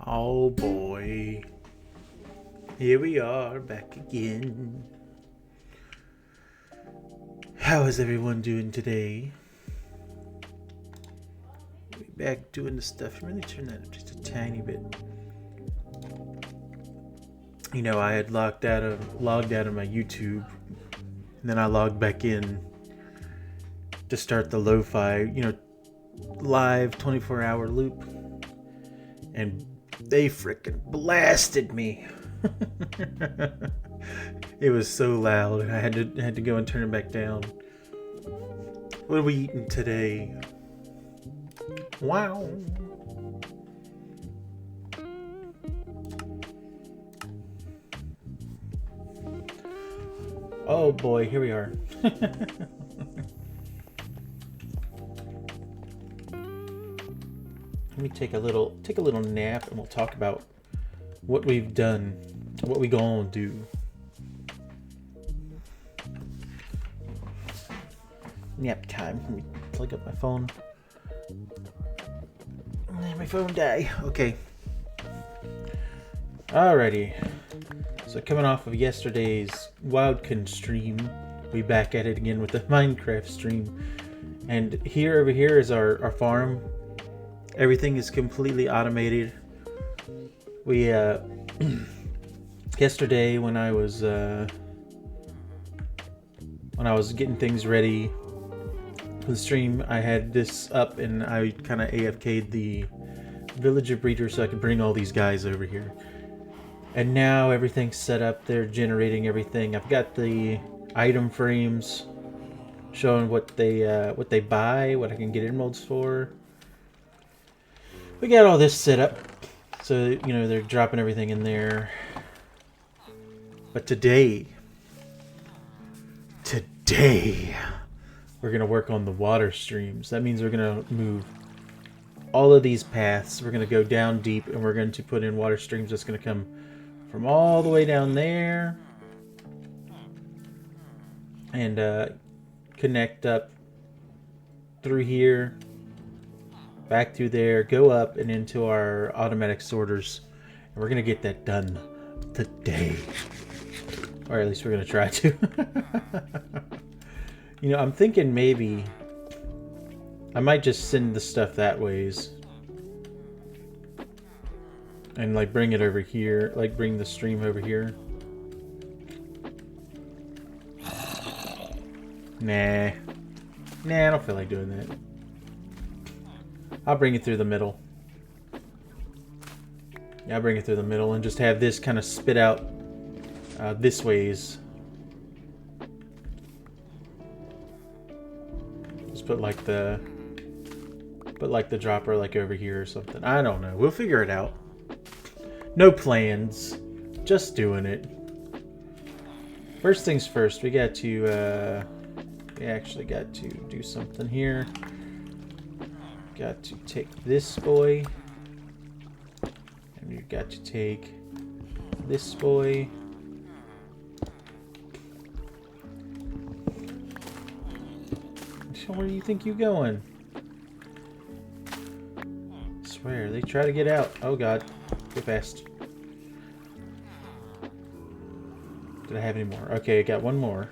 Oh boy. Here we are back again. How is everyone doing today? We back doing the stuff. Really turn that up just a tiny bit. You know, I had logged out of my YouTube, and then I logged back in to start the lo-fi, live 24-hour loop, and they freaking blasted me. It was so loud, and I had to go and turn it back down. What are we eating today? Wow. Oh boy, here we are. Let me take a little nap, and we'll talk about what we've done, what we gonna do. Nap time. Let me plug up my phone. My phone die. Okay. Alrighty. So coming off of yesterday's Wildkin stream, we back at it again with the Minecraft stream. And over here is our farm. Everything is completely automated. We yesterday when I was getting things ready for the stream, I had this up and I kind of AFK'd the villager breeder so I could bring all these guys over here. And now everything's set up. They're generating everything. I've got the item frames showing what they buy, what I can get emeralds for. We got all this set up, so they're dropping everything in there. But today we're gonna work on the water streams. That means we're gonna move all of these paths. We're gonna go down deep, and we're going to put in water streams that's gonna come from all the way down there and connect up through here, back through there, go up and into our automatic sorters. And we're gonna get that done today, or at least we're gonna try to. I'm thinking maybe I might just send the stuff that ways and bring it over here, bring the stream over here. Nah, I don't feel like doing that. I'll bring it through the middle. Yeah, I'll bring it through the middle and just have this kind of spit out this ways. Just put the dropper over here or something. I don't know. We'll figure it out. No plans. Just doing it. First things first, we actually got to do something here. Got to take this boy, and you've got to take this boy. Where do you think you're going? I swear, they try to get out. Oh god, go fast. Did I have any more? Okay, I got one more.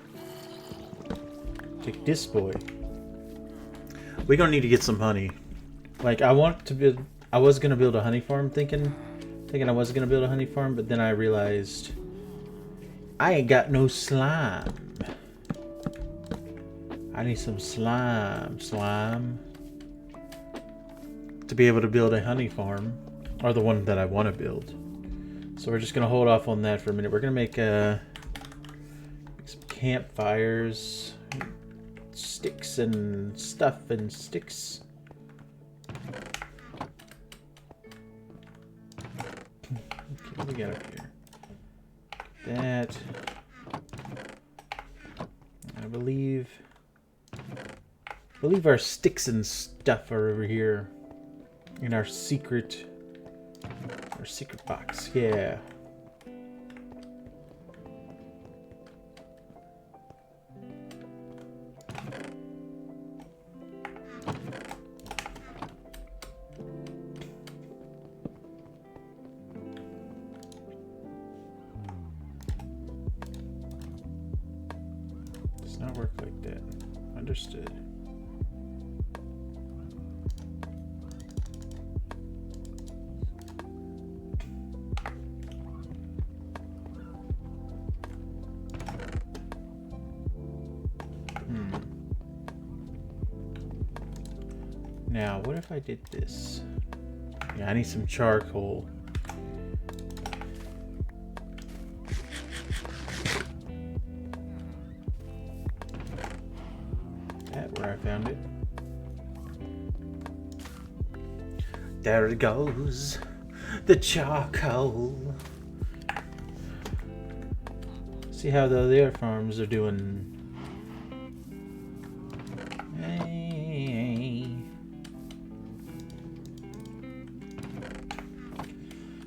Take this boy. We're gonna need to get some honey. I was gonna build a honey farm, thinking I was gonna build a honey farm, but then I realized I ain't got no slime. I need some slime to be able to build a honey farm, or the one that I want to build. So we're just gonna hold off on that for a minute. We're gonna make some campfires, sticks and stuff and sticks. Okay, what do we got up here? That, I believe our sticks and stuff are over here in our secret box. Yeah. Understood. Now, what if I did this? Yeah, I need some charcoal. That where I found it. There it goes. The charcoal. See how the other farms are doing.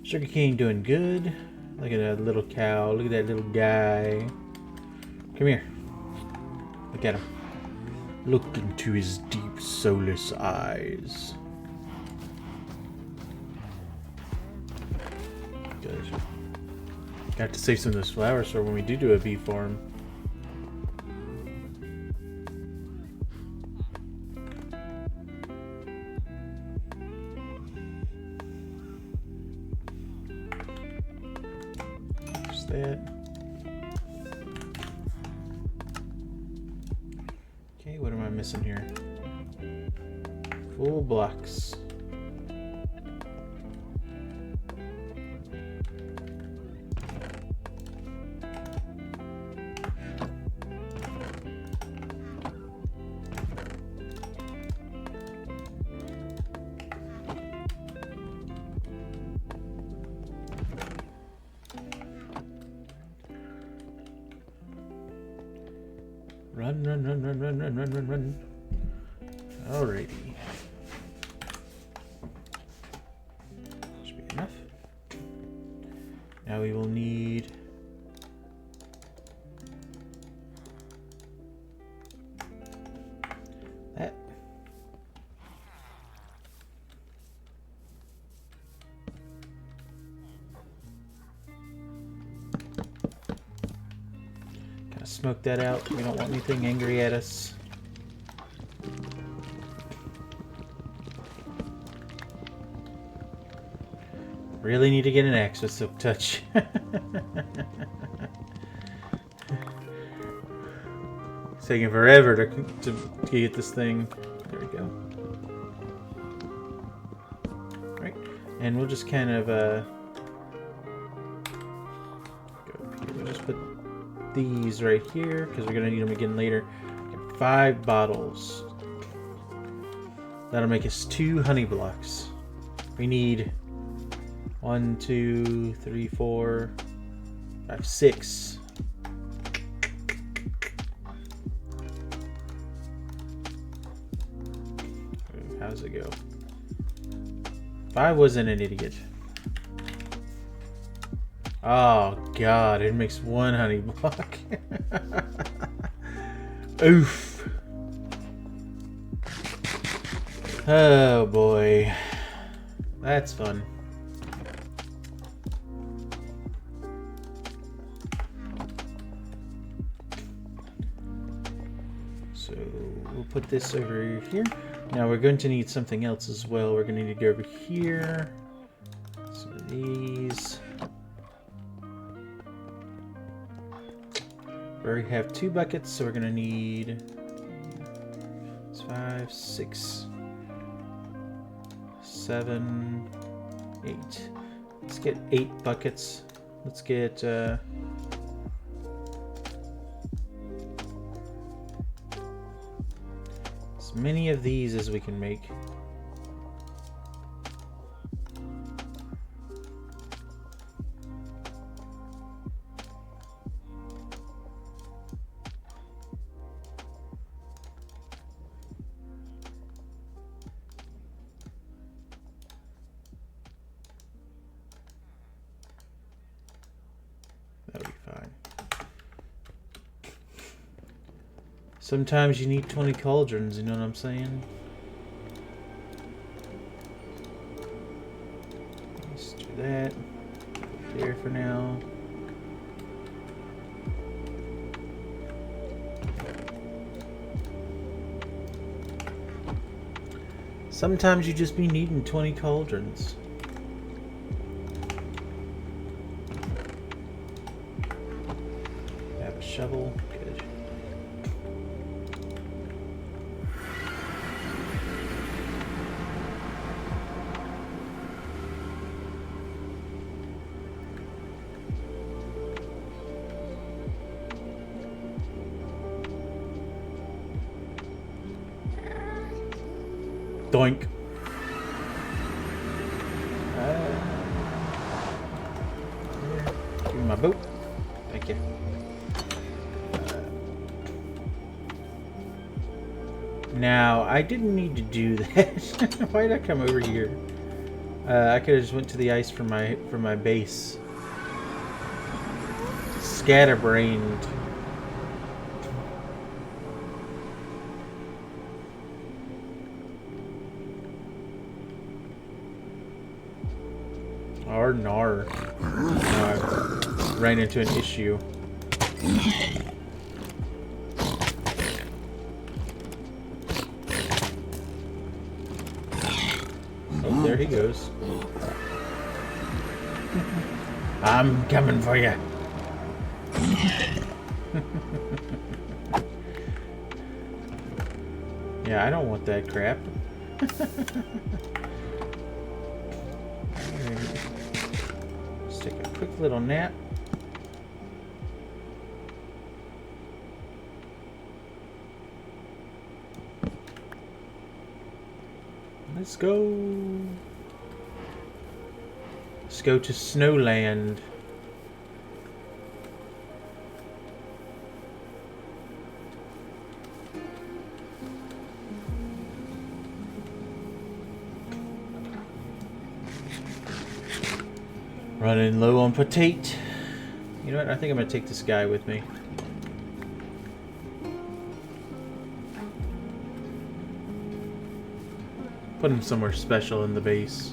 Sugarcane doing good. Look at that little cow. Look at that little guy. Come here. Look at him. Look into his deep, soulless eyes. Good. Got to save some of those flowers for when we do a bee farm. That. Okay, what am I missing here? Full blocks. Run, run, run, run, run, run, run, run, run. Alrighty. Should be enough. Now we will need that. Smoke that out. We don't want anything angry at us. Really need to get an axe with Silk Touch. It's taking forever to get this thing. There we go. Right, and we'll just kind of go up here. We'll just put these right here because we're gonna need them again later. 5 bottles. That'll make us 2 honey blocks. We need 1, 2, 3, 4, 5, 6. How's it go? If I wasn't an idiot. Oh god, it makes 1 honey block. Oof. Oh boy. That's fun. So we'll put this over here. Now we're going to need something else as well. We're going to need to go over here. Some of these. We already have 2 buckets, so we're going to need 5, 6, 7, 8. Let's get 8 buckets. Let's get as many of these as we can make. That'll be fine. Sometimes you need 20 cauldrons, you know what I'm saying? Let's do that. There for now. Sometimes you just be needing 20 cauldrons. I have a shovel. Good. Doink. Give me my boat. Thank you. Now, I didn't need to do that. Why did I come over here? I could have just went to the ice for my base. Scatterbrained. Nar. I ran into an issue. Oh, there he goes. I'm coming for you. Yeah, I don't want that crap. Let's take a quick little nap. Let's go. Let's go to Snowland. Running low on potato. You know what? I think I'm gonna take this guy with me. Put him somewhere special in the base.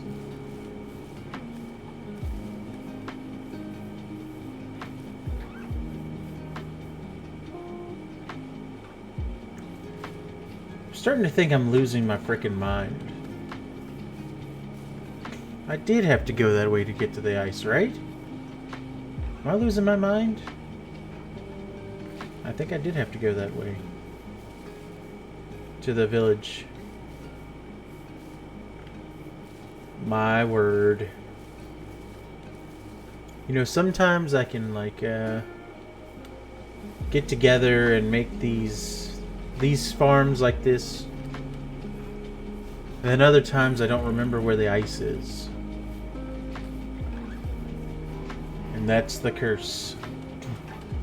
I'm starting to think I'm losing my frickin' mind. I did have to go that way to get to the ice, right? Am I losing my mind? I think I did have to go that way. To the village. My word. You know, sometimes I can like get together and make these farms like this. And then other times I don't remember where the ice is. And that's the curse.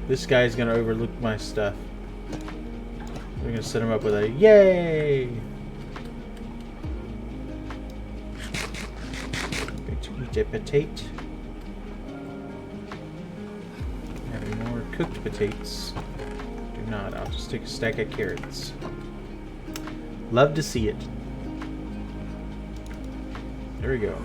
This guy's gonna overlook my stuff. We're gonna set him up with a yay! A potato. Having more cooked potatoes. Do not. I'll just take a stack of carrots. Love to see it. There we go.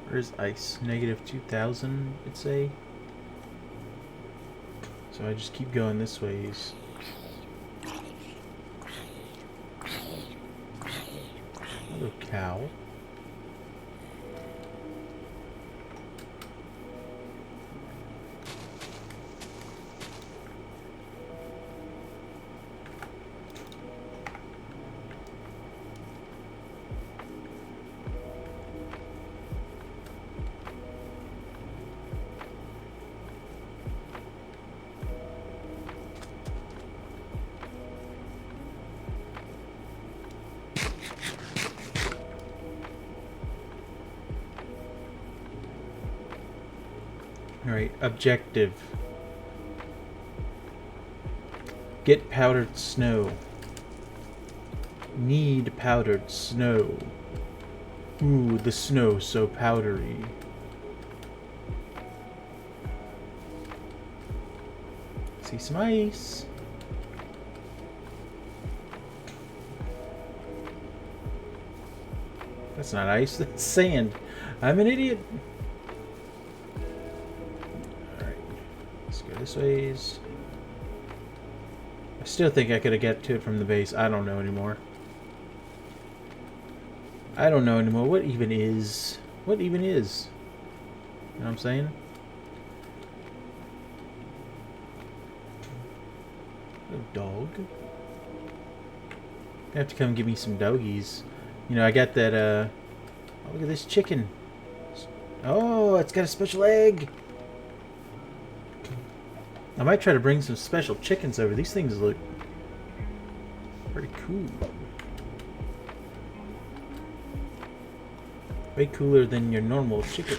Where's ice? Negative 2,000, it'd say. So I just keep going this ways. Hello, cow. Alright, objective. Get powdered snow. Need powdered snow. Ooh, the snow so powdery. See some ice. That's not ice, that's sand. I'm an idiot. Alright, let's go this ways. I still think I could have got to it from the base. I don't know anymore. I don't know anymore. What even is? What even is? You know what I'm saying? Oh, dog. You have to come give me some doggies. You know, I got that, oh, look at this chicken. Oh, it's got a special egg. I might try to bring some special chickens over. These things look pretty cool. Way cooler than your normal chicken.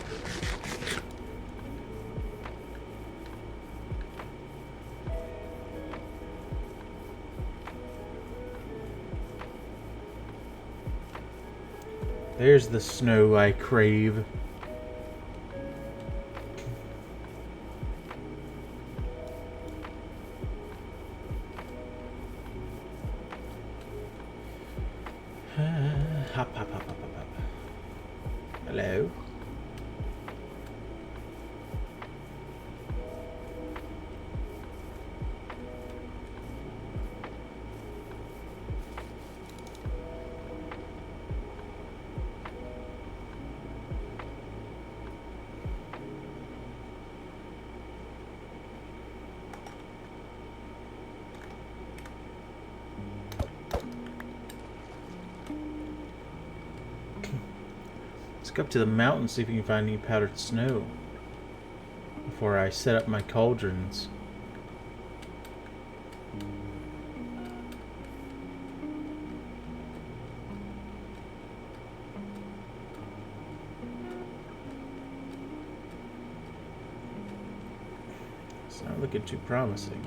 There's the snow I crave. Hop, hop, hop, hop, hop, hop. Hello. Let's go up to the mountain, see if we can find any powdered snow before I set up my cauldrons. It's not looking too promising.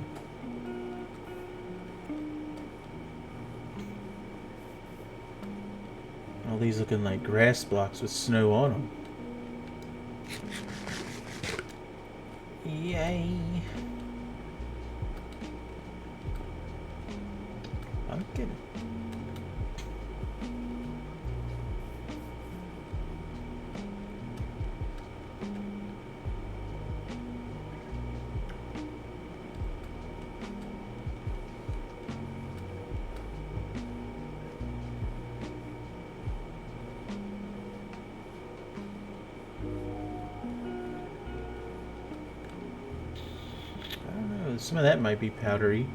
All these looking like grass blocks with snow on them. Yay! Pumpkin. Some of that might be powdery.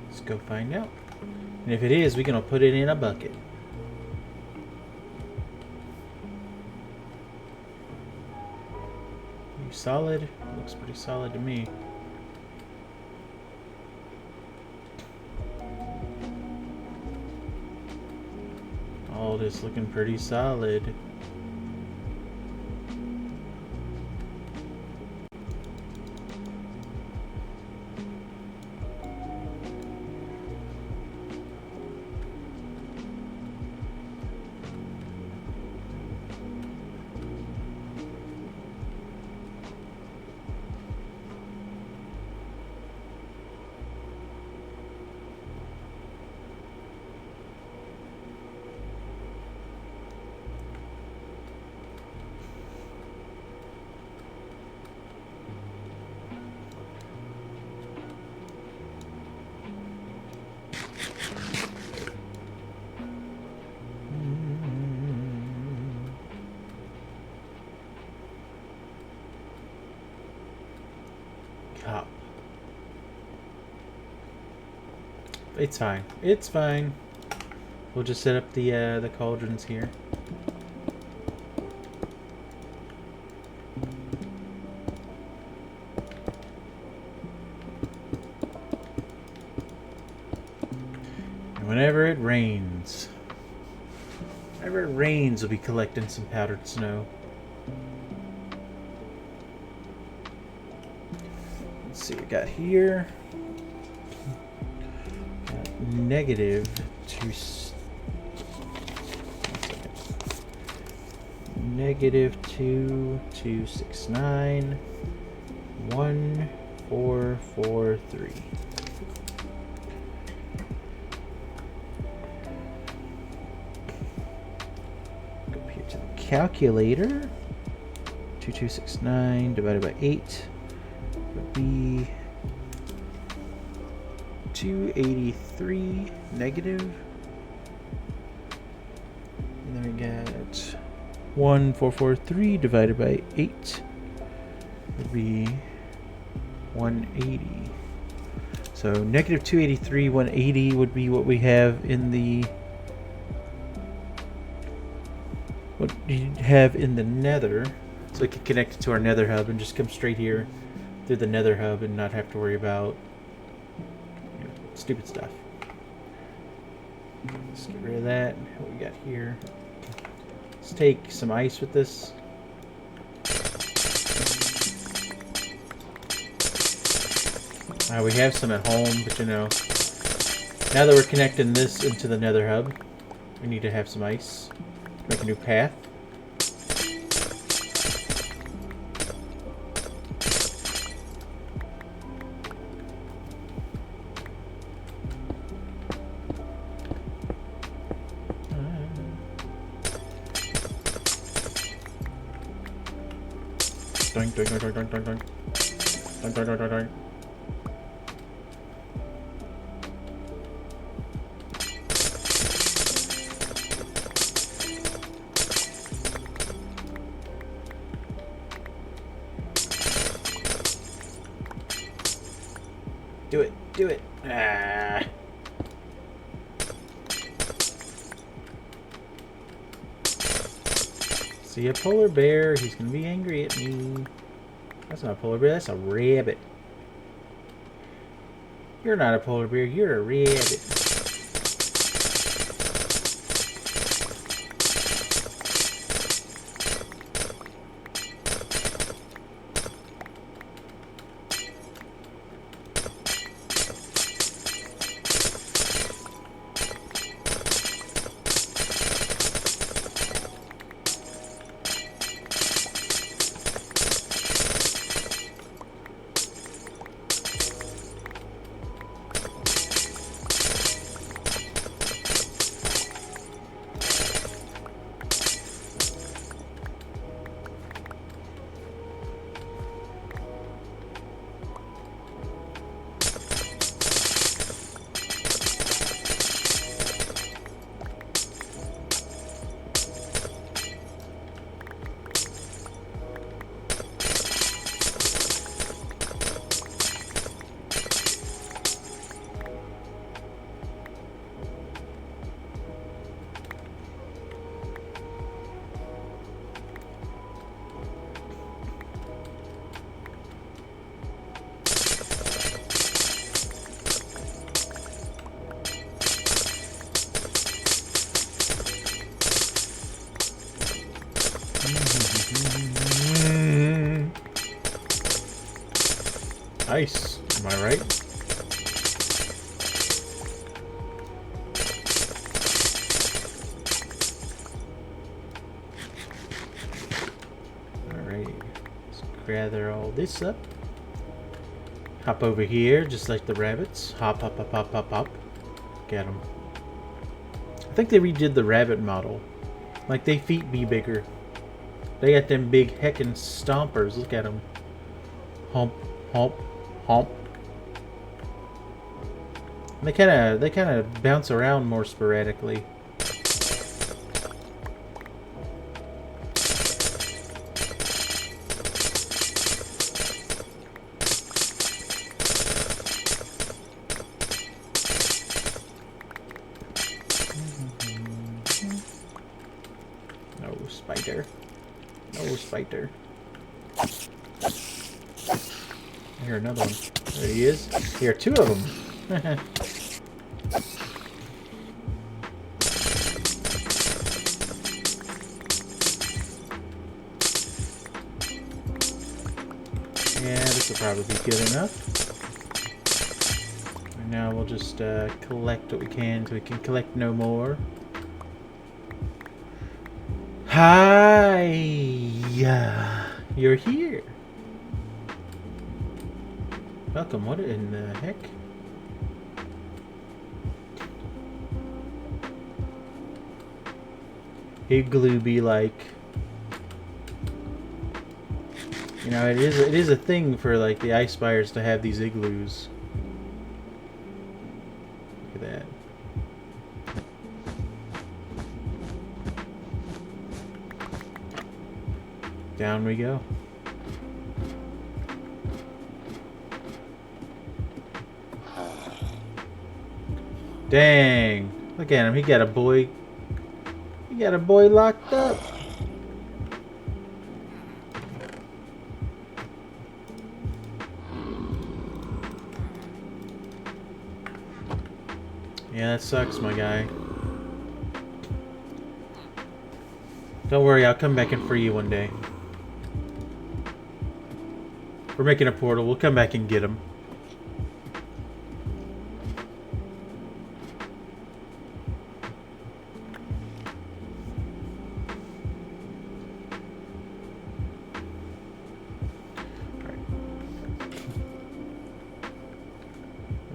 Let's go find out. And if it is, we're gonna put it in a bucket. You solid? Looks pretty solid to me. All this looking pretty solid. Cop. It's fine. It's fine. We'll just set up the cauldrons here. And whenever it rains, we'll be collecting some powdered snow. Let's see, we got here. Got negative 2. Negative 2,269 1,443. Go up here to the calculator. 2,269 divided by 8 would be 283 negative. And then we got 1,443 divided by 8 would be 180. So negative 283, 180 would be what we have in the nether. So we could connect it to our nether hub and just come straight here through the nether hub and not have to worry about stupid stuff. Let's get rid of that. What we got here? Let's take some ice with this. We have some at home, but you know, now that we're connecting this into the nether hub, we need to have some ice to make a new path. Doink, doink, doink, doink, doink, doink, doink. Doink, doink, doink, doink, doink. Do it, do it. Ah. See a polar bear, he's gonna be angry at me. That's not a polar bear, that's a rabbit. You're not a polar bear, you're a rabbit. Nice, am I right? Alright, let's gather all this up. Hop over here, just like the rabbits. Hop, hop, hop, hop, hop, hop. Get them. I think they redid the rabbit model. Like, they feet be bigger. They got them big heckin' stompers. Look at them. Hump, hump, hump. They kind of bounce around more sporadically. No spider. No spider. I hear another one. There he is. Here are two of them. Yeah, this will probably be good enough. And now we'll just collect what we can so we can collect no more. Hi! You're here. Welcome. What in the heck? Igloo be like. You know, it is a thing for like the ice spires to have these igloos. Look at that. Down we go. Dang. Look at him. He got a boy. He got a boy locked up. Yeah, that sucks, my guy. Don't worry, I'll come back and free you one day. We're making a portal. We'll come back and get him.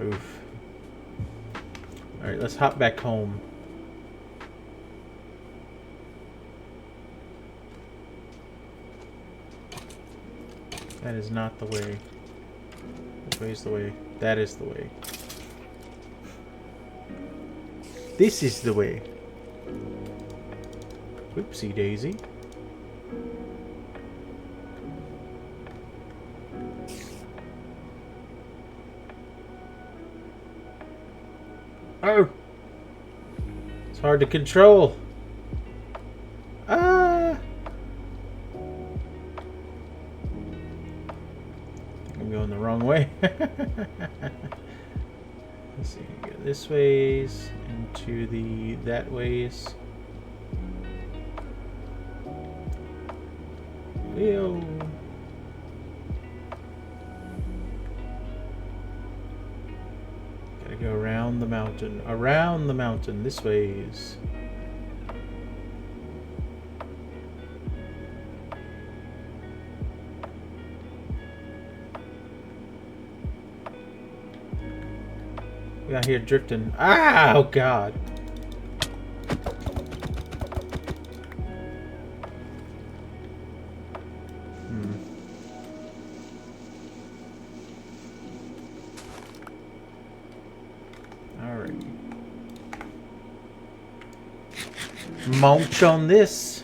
Oof. Alright, let's hop back home. That is not the way. Which way is the way? That is the way. This is the way. Whoopsie daisy. Oh! It's hard to control. Ah! I'm going the wrong way. Let's see. Go this ways into the that ways. Wheel. Gotta go around the mountain, this ways. We out here drifting. Ah, oh God. Munch on this.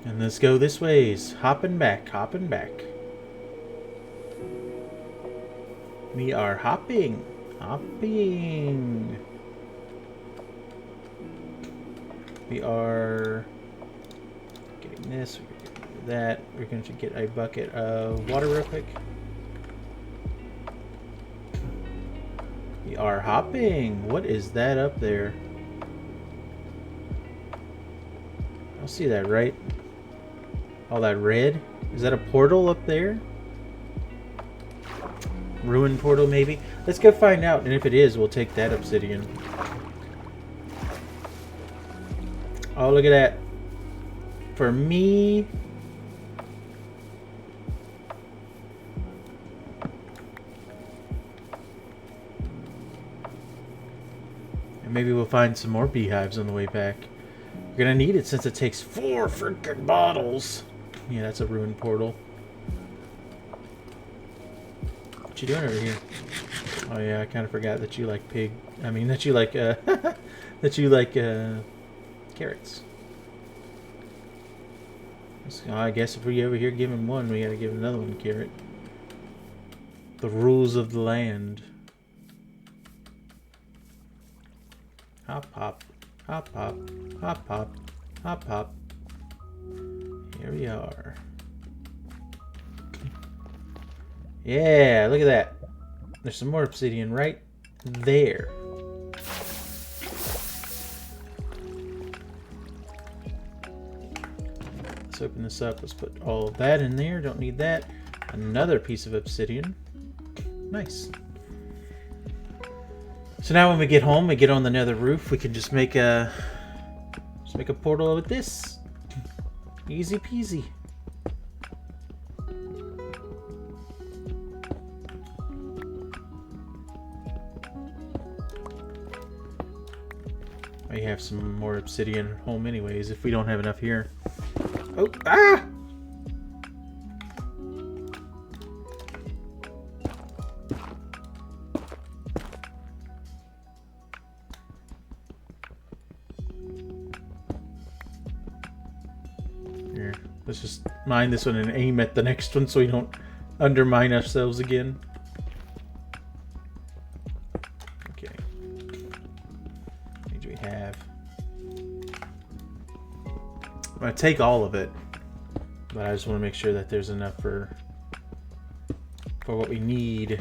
And let's go this ways. Hopping back, hopping back. We are hopping. Hopping. We are getting this, we're getting that. We're going to get a bucket of water real quick. We are hopping. What is that up there? I see that, right? All that red. Is that a portal up there? Ruin portal, maybe? Let's go find out, and if it is, we'll take that obsidian. Oh, look at that. For me... and maybe we'll find some more beehives on the way back. We're gonna need it since it takes 4 freaking bottles. Yeah, that's a ruined portal. What you doing over here? Oh yeah, I kind of forgot that you like pig. I mean, that you like that you like carrots. So I guess if we over here give him one, we gotta give another one a carrot. The rules of the land. Hop hop. Hop, hop, hop, hop, hop, hop. Here we are. Yeah, look at that. There's some more obsidian right there. Let's open this up. Let's put all of that in there. Don't need that. Another piece of obsidian. Nice. So now when we get home, we get on the nether roof, we can just make a portal with this. Easy peasy. I have some more obsidian at home anyways, if we don't have enough here. Oh, ah! Here, let's just mine this one and aim at the next one so we don't undermine ourselves again. Okay. How many do we have? I'm gonna take all of it, but I just want to make sure that there's enough for what we need.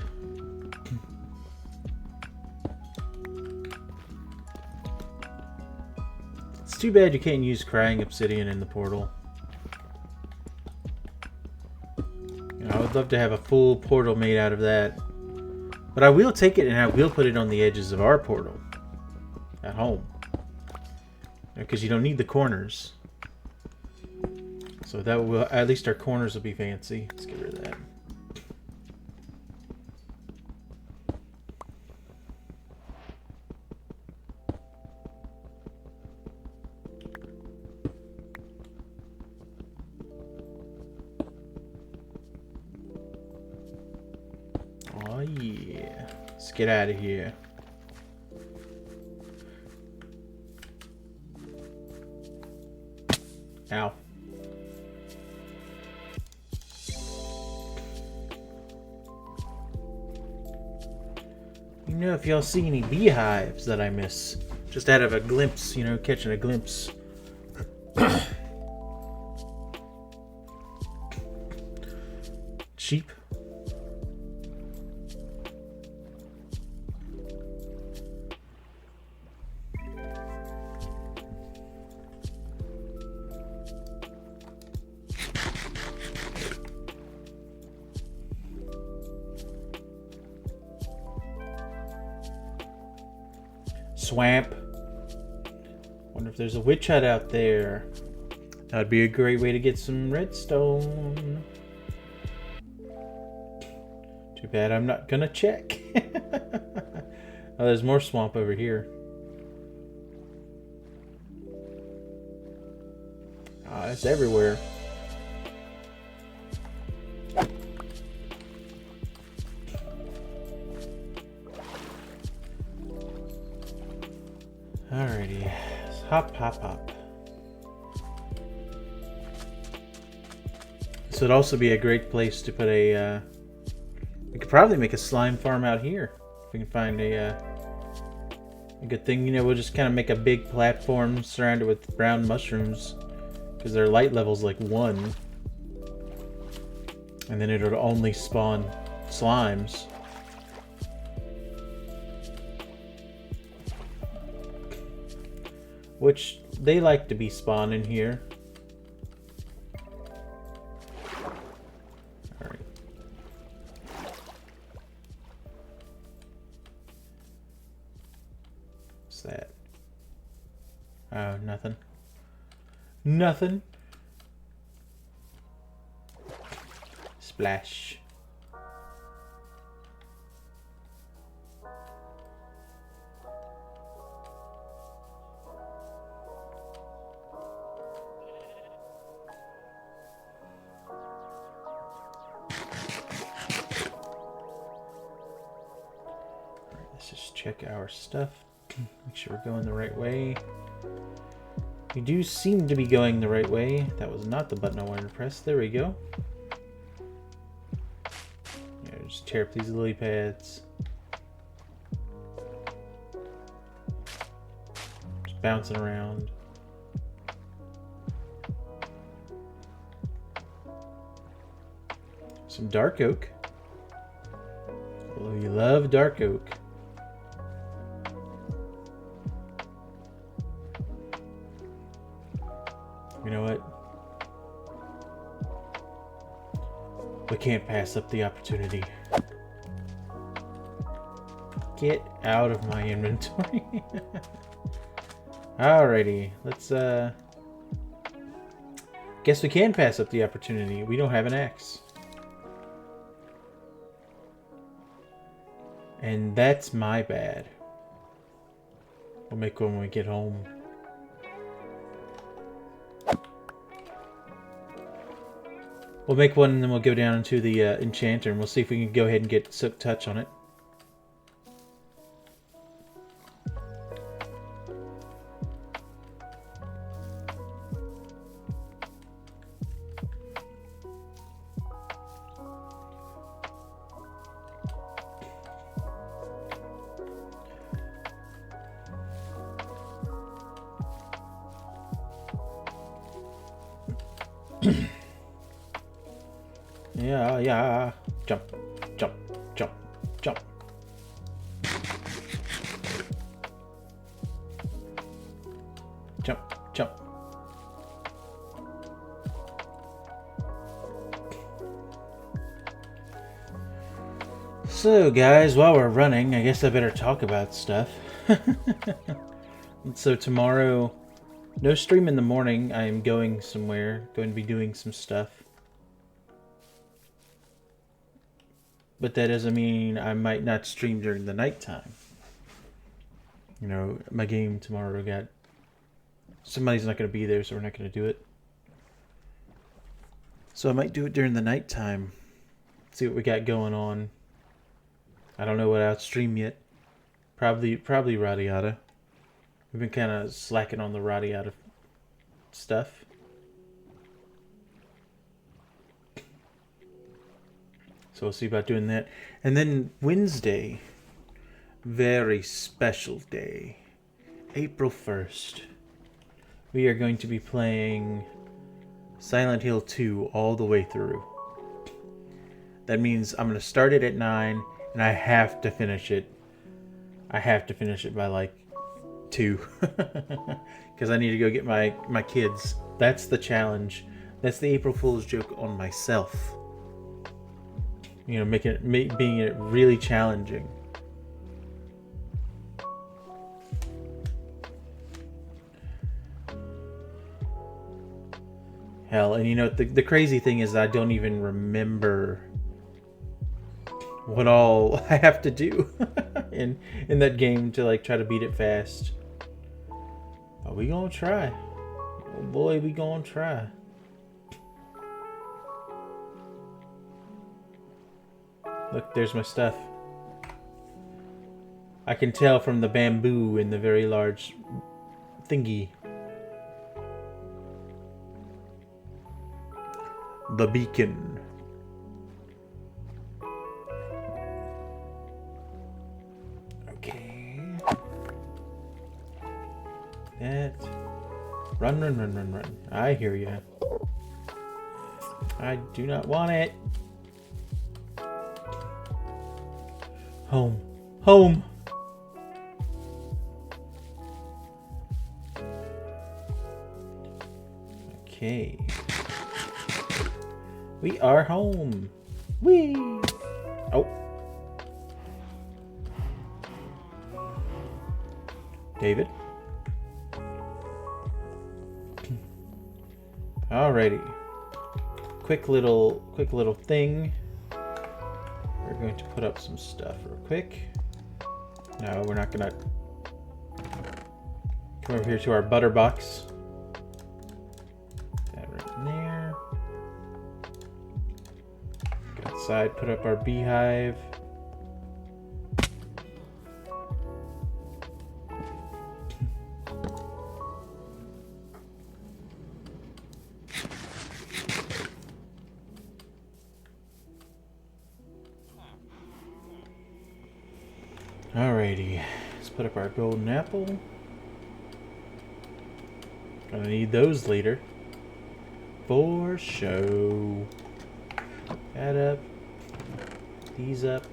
It's too bad you can't use crying obsidian in the portal. You know, I would love to have a full portal made out of that. But I will take it and I will put it on the edges of our portal at home. Because you don't need the corners. So that will, at least our corners will be fancy. Let's get rid of that. Oh yeah. Let's get out of here. Ow. You know, if y'all see any beehives that I miss, just out of a glimpse, you know, catching a glimpse. Sheep. Swamp. Wonder if there's a witch hut out there. That would be a great way to get some redstone. Too bad I'm not gonna check. Oh, there's more swamp over here. Oh, it's everywhere. Alrighty, hop, hop, hop. This would also be a great place to put a, we could probably make a slime farm out here. If we can find a good thing. You know, we'll just kind of make a big platform surrounded with brown mushrooms. Because their light level's like 1. And then it'll only spawn slimes. Which they like to be spawning here. Alright. What's that? Oh, nothing. Nothing. Splash. Let's just check our stuff. Make sure we're going the right way. We do seem to be going the right way. That was not the button I wanted to press. There we go. Yeah, just tear up these lily pads. Just bouncing around. Some dark oak. Oh, you love dark oak. You know what? We can't pass up the opportunity. Get out of my inventory. Alrighty, let's guess we can pass up the opportunity. We don't have an axe. And that's my bad. We'll make one when we get home. We'll make one and then we'll go down into the enchanter and we'll see if we can go ahead and get Silk Touch on it. Yeah. Jump, jump, jump, jump. Jump, jump. So, guys, while we're running, I guess I better talk about stuff. So tomorrow, no stream in the morning. I am going somewhere, going to be doing some stuff. But that doesn't mean I might not stream during the nighttime. You know, my game tomorrow got... Somebody's not going to be there, so we're not going to do it. So I might do it during the nighttime. See what we got going on. I don't know what I'll stream yet. Probably Radiata. We've been kind of slacking on the Radiata stuff. So we'll see about doing that. And then Wednesday, very special day, April 1st, we are going to be playing Silent Hill 2 all the way through. That means I'm going to start it at 9, and I have to finish it. I have to finish it by like 2. Because I need to go get my kids. That's the challenge. That's the April Fool's joke on myself. You know, being it really challenging. Hell, and you know, the crazy thing is I don't even remember what all I have to do in that game to like try to beat it fast. But we gonna try. Oh boy, we gonna try. Look, there's my stuff. I can tell from the bamboo in the very large thingy. The beacon. Okay. That. Run. I hear you. I do not want it. Home. Okay. We are home. Whee! Oh. David. Alrighty. Quick little thing. We're going to put up some stuff real quick. No, we're not gonna come over here to our butter box. That right in there. Go outside, put up our beehive. Alrighty, let's put up our golden apple. Gonna need those later. For show. That up. These up.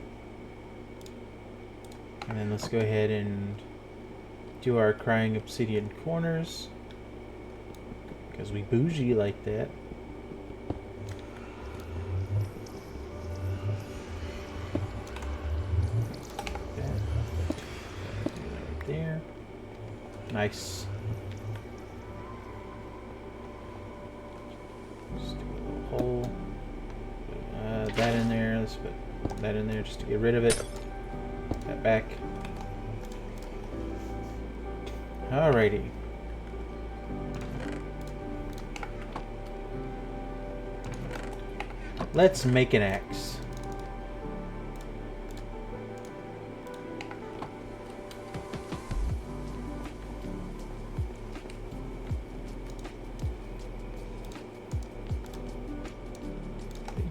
And then let's go ahead and do our crying obsidian corners. Because we bougie like that. Nice. Just do a little hole. Put that in there. Let's put that in there just to get rid of it. Put that back. Alrighty. Let's make an axe.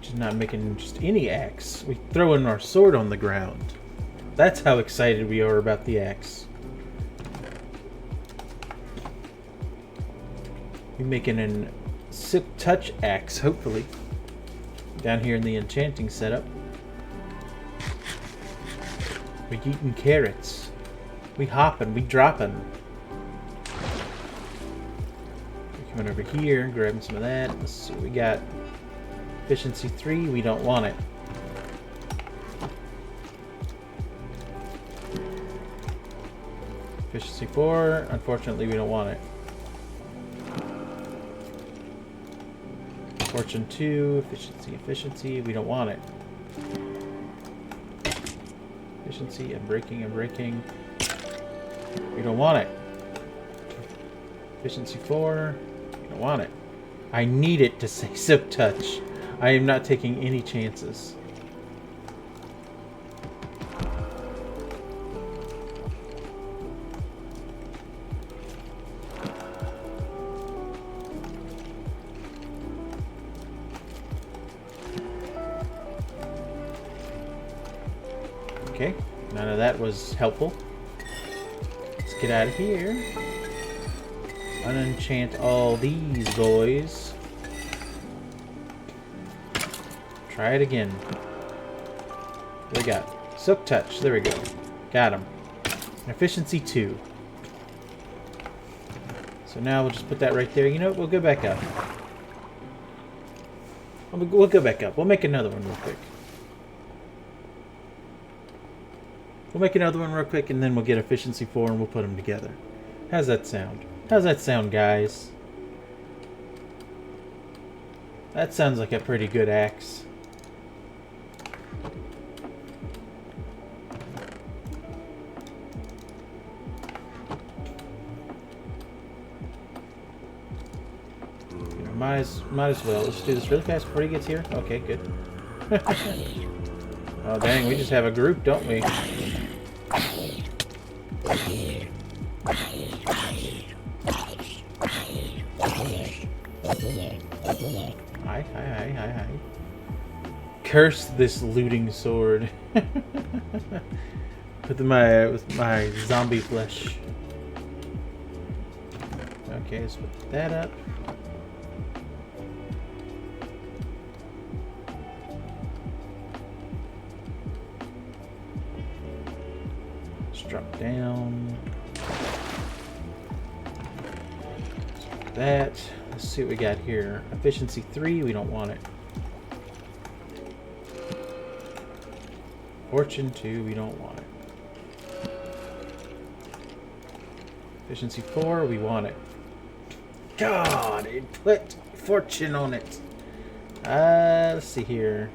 Just not making just any axe. We throw in our sword on the ground. That's how excited we are about the axe. We're making an silk touch axe, hopefully. Down here in the enchanting setup. We're eating carrots. We hopping, we dropping. We're coming over here, grabbing some of that. Let's see what we got. Efficiency 3, we don't want it. Efficiency 4, unfortunately we don't want it. Fortune 2, efficiency, we don't want it. Efficiency, I'm breaking. We don't want it. Efficiency 4, we don't want it. I need it to say silk touch. I am not taking any chances. Okay, none of that was helpful. Let's get out of here. Unenchant all these boys. Try it again. What do we got? Silk touch. There we go. Got him. Efficiency 2. So now we'll just put that right there. You know what? We'll go back up. We'll go back up. We'll make another one real quick. We'll make another one real quick, and then we'll get efficiency 4, and we'll put them together. How's that sound? How's that sound, guys? That sounds like a pretty good axe. You know, might as well. Let's do this really fast before he gets here. Okay, good. Oh dang, we just have a group, don't we? Hi. Curse this looting sword. with my zombie flesh. Okay, let's put that up. Let's drop down. That. Let's see what we got here. Efficiency 3, we don't want it. Fortune 2, we don't want it. Efficiency 4, we want it. God, it put fortune on it. Let's see here.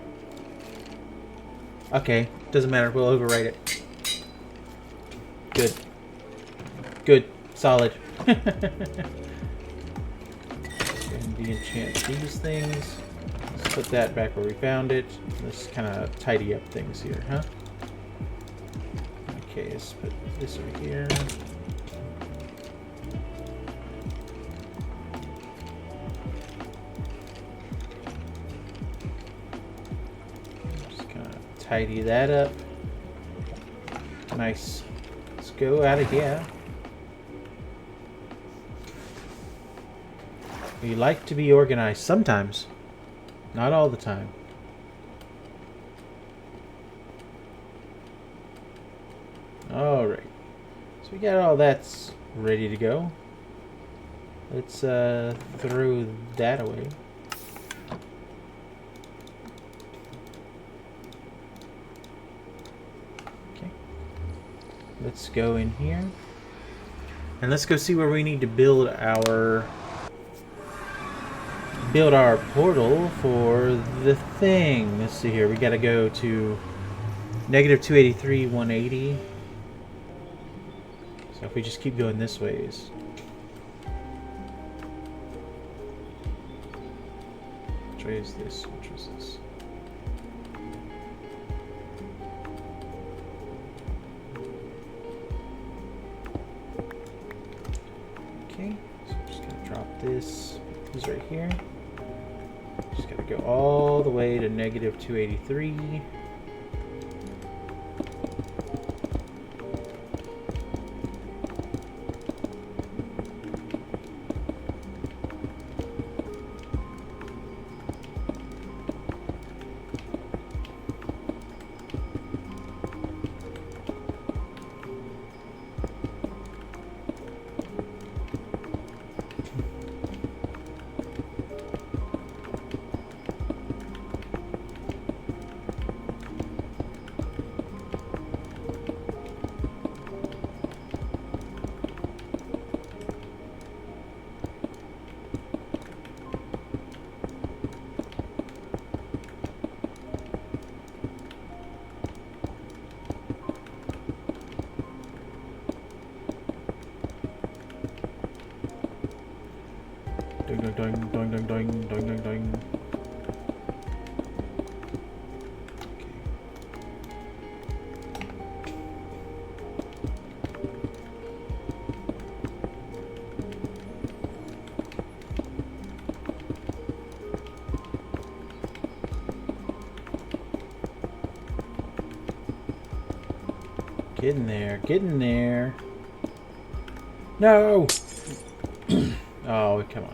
Okay, doesn't matter. We'll overwrite it. Good. Solid. De-enchant these things. Let's put that back where we found it. Let's kind of tidy up things here, huh? Okay, let's put this over here. Just kind of tidy that up. Nice. Let's go out of here. We like to be organized sometimes, not all the time. Alright, so we got all that's ready to go. Let's throw that away. Okay, let's go in here. And let's go see where we need to build our portal for the thing. Let's see here. We got to go to negative 283, 180. So if we just keep going this ways. Which way is this? Which is this? Okay, so I'm just gonna drop this. He's right here. Just gotta go all the way to negative 283. Doing, doing, doing, doing, doing, doing, doing, doing, doing. Get in there, get in there. No! Oh, come on.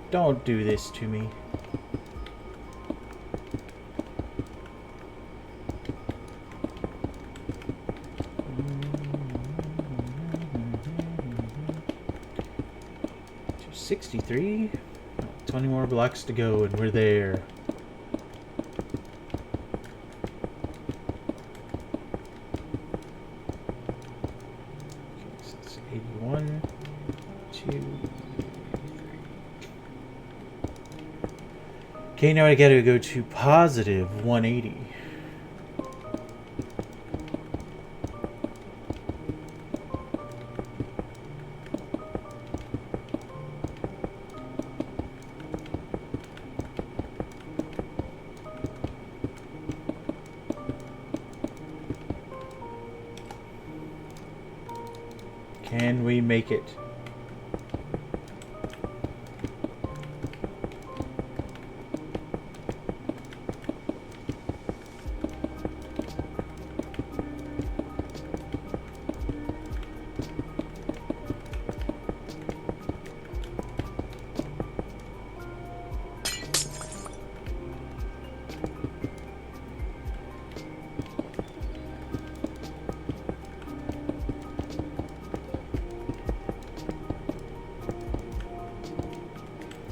Don't do this to me. $63? 20 more blocks to go and we're there. Okay, so it's 81, 2... Okay, now I gotta go to positive 180. Can we make it?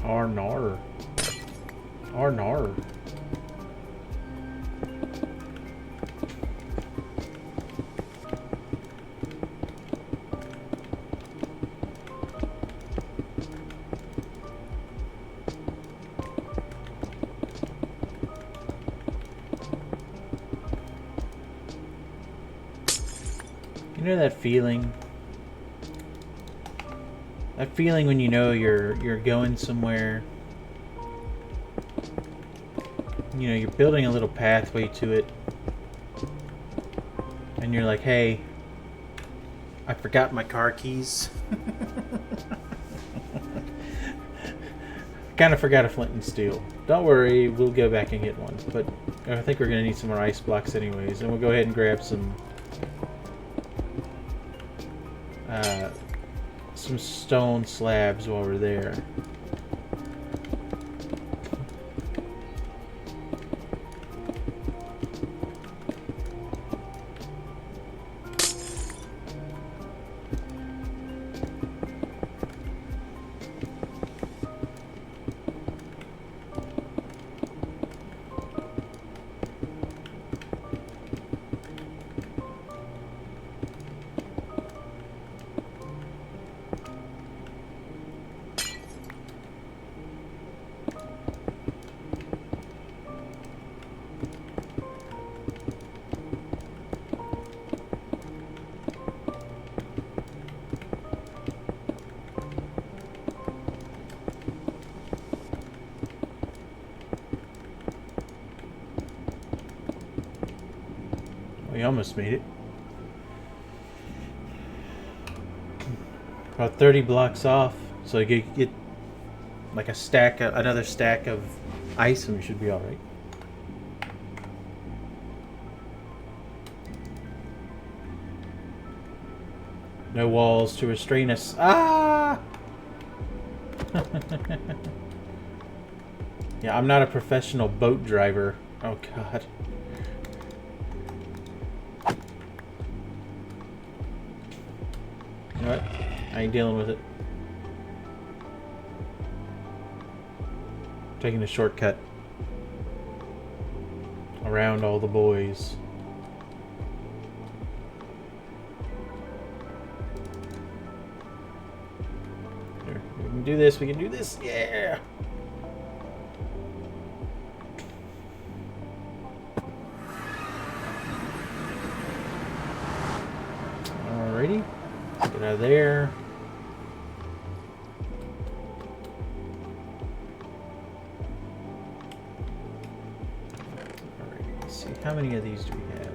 Arnar. Arnar. You know that feeling? That feeling when you know you're going somewhere. You know, you're building a little pathway to it. And you're like, hey, I forgot my car keys. Kind of forgot a flint and steel. Don't worry, we'll go back and get one. But I think we're going to need some more ice blocks anyways. And we'll go ahead and grab some stone slabs while we're there. We almost made it. About 30 blocks off, so you get like a stack, another stack of ice, and we should be all right. No walls to restrain us. Ah! Yeah, I'm not a professional boat driver. Oh god. You know what? I ain't dealing with it. Taking a shortcut around all the boys. Here, we can do this, we can do this, yeah! Alrighty, get out of there. How many of these do we have?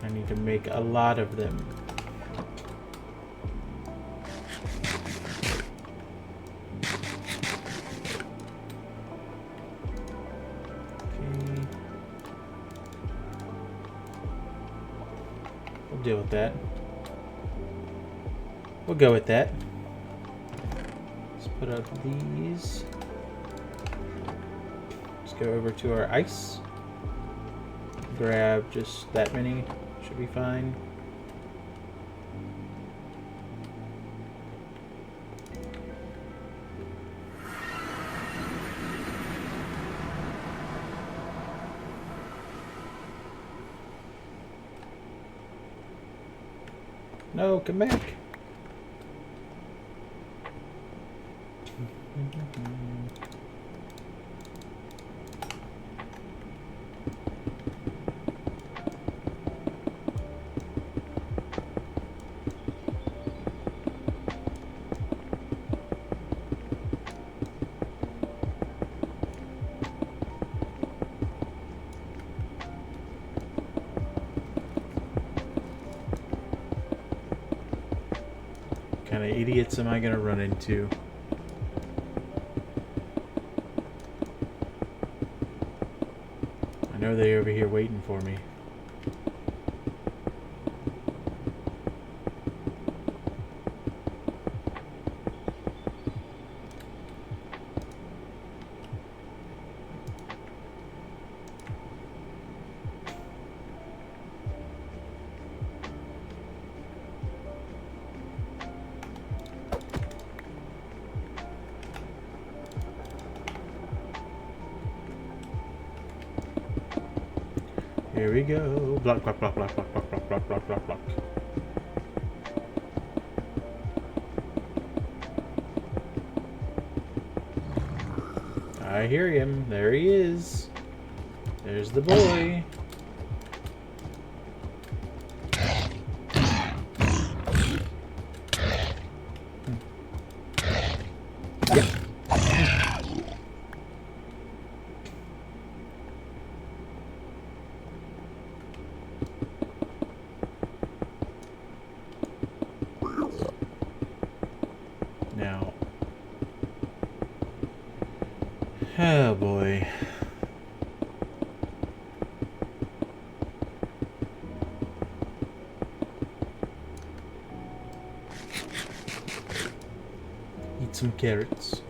I need to make a lot of them. Okay. We'll deal with that. We'll go with that. Let's put up these. Let's go over to our ice. Grab just that many, should be fine. No, come back. What kind of idiots am I gonna run into? I know they're over here waiting for me. Here we go. Block, block, block, block, block, block, block, block, block, block, block. I hear him. There he is. There's the boy. Now, oh boy. Eat some carrots.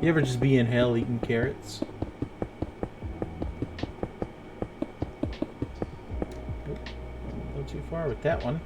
You ever just be in hell eating carrots? Oop, a little too far with that one.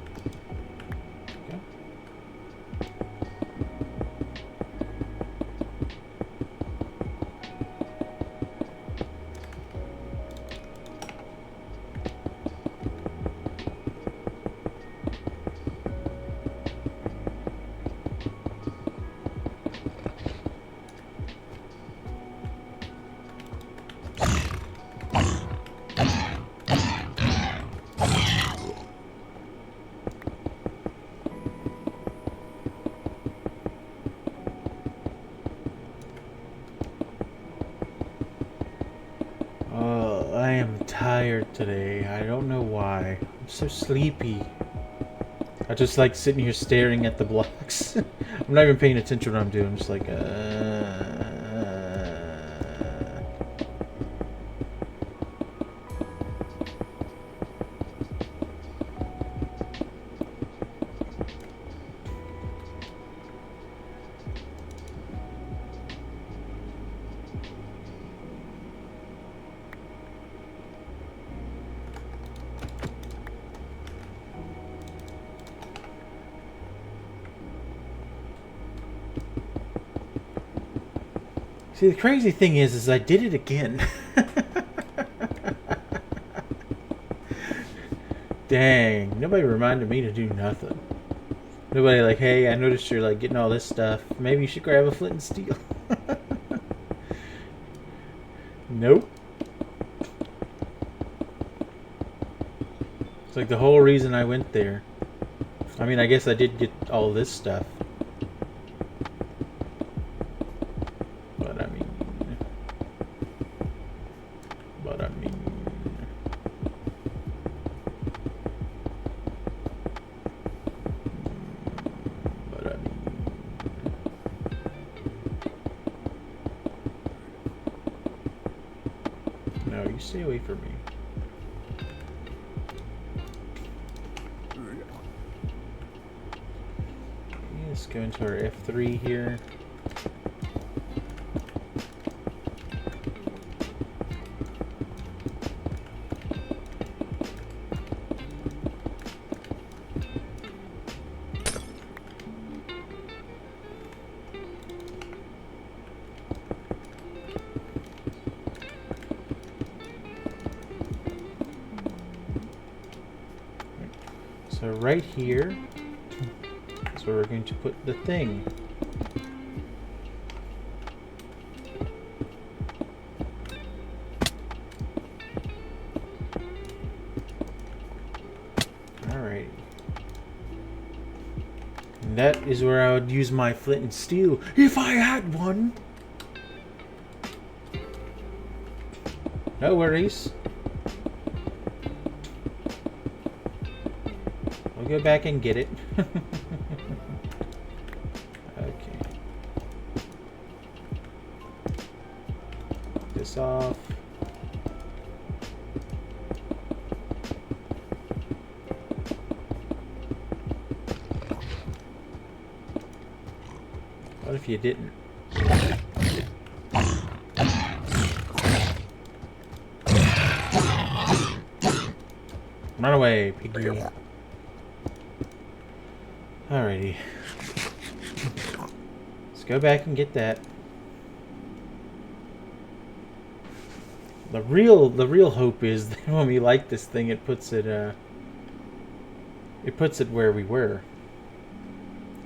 I am tired today. I don't know why. I'm so sleepy. I just like sitting here staring at the blocks. I'm not even paying attention to what I'm doing. I'm just like, See, the crazy thing is I did it again. Dang, nobody reminded me to do nothing. Nobody like, hey, I noticed you're like getting all this stuff. Maybe you should grab a flint and steel. Nope. It's like the whole reason I went there. I mean, I guess I did get all this stuff. But I mean... No, you stay away from me. Let's go into our F3 here. So right here is where we're going to put the thing. Alright. And that is where I would use my flint and steel if I had one. No worries. We'll go back and get it. Okay. This off. What if you didn't? Run away, piggy. Alrighty. Let's go back and get that. The real hope is that when we light this thing, it puts it where we were.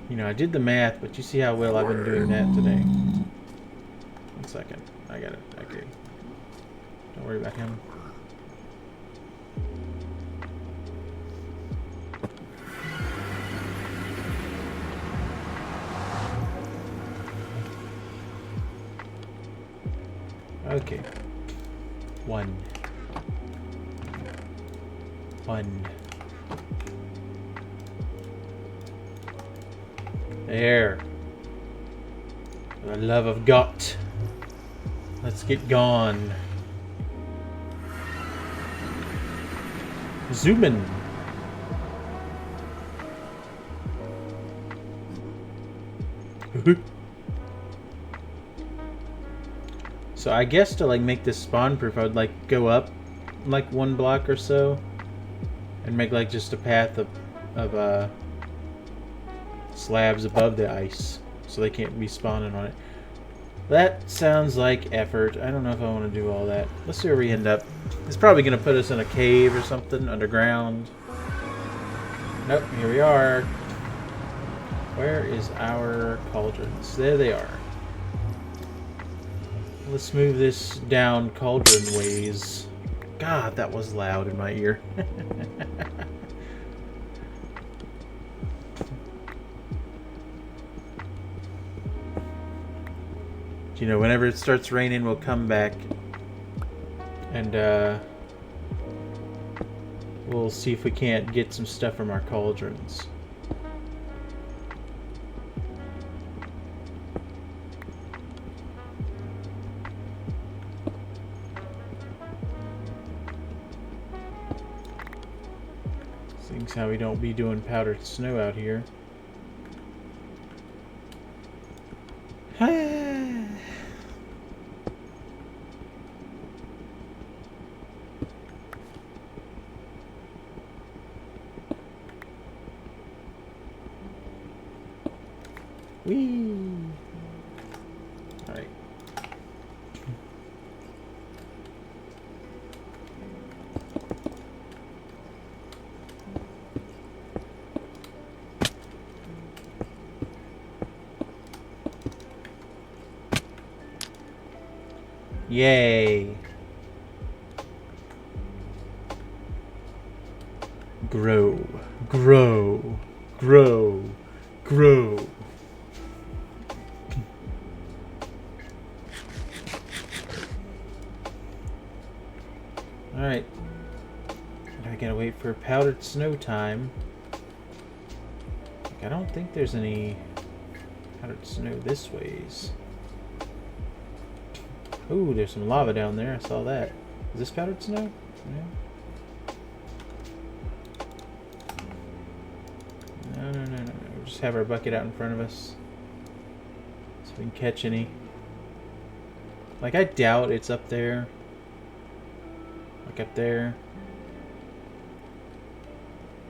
You know, I did the math, but you see how well I've been doing that today. 1 second. I got it. Okay. Don't worry about him. Okay. 1. There. For the love of God. Let's get gone. Zoom in. So I guess to like make this spawn proof, I would like go up like 1 block or so and make like just a path of slabs above the ice so they can't be spawning on it. That sounds like effort. I don't know if I want to do all that. Let's see where we end up. It's probably going to put us in a cave or something underground. Nope, here we are. Where is our cauldrons? There they are. Let's move this down cauldron ways. God, that was loud in my ear. You know, whenever it starts raining, we'll come back And we'll see if we can't get some stuff from our cauldrons. Seeing how we don't be doing powdered snow out here. Whee! Alright. Yay! Grow, grow, grow, grow. Alright. I gotta wait for powdered snow time. I don't think there's any powdered snow this ways. Ooh, there's some lava down there. I saw that. Is this powdered snow? Yeah. No. We'll just have our bucket out in front of us so we can catch any. Like, I doubt it's up there. Like up there.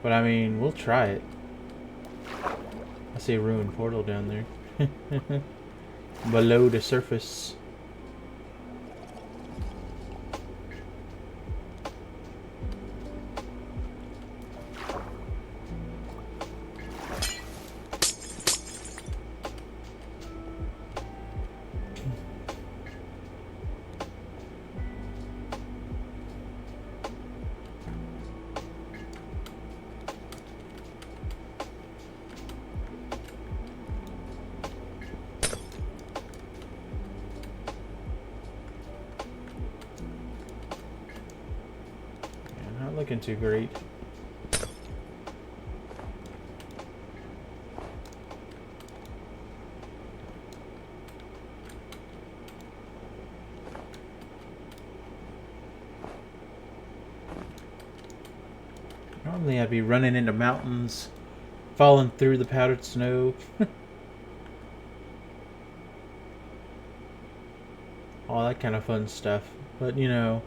But I mean, we'll try it. I see a ruined portal down there. Below the surface. Looking too great. Normally I'd be running into mountains, falling through the powdered snow. All that kind of fun stuff. But you know,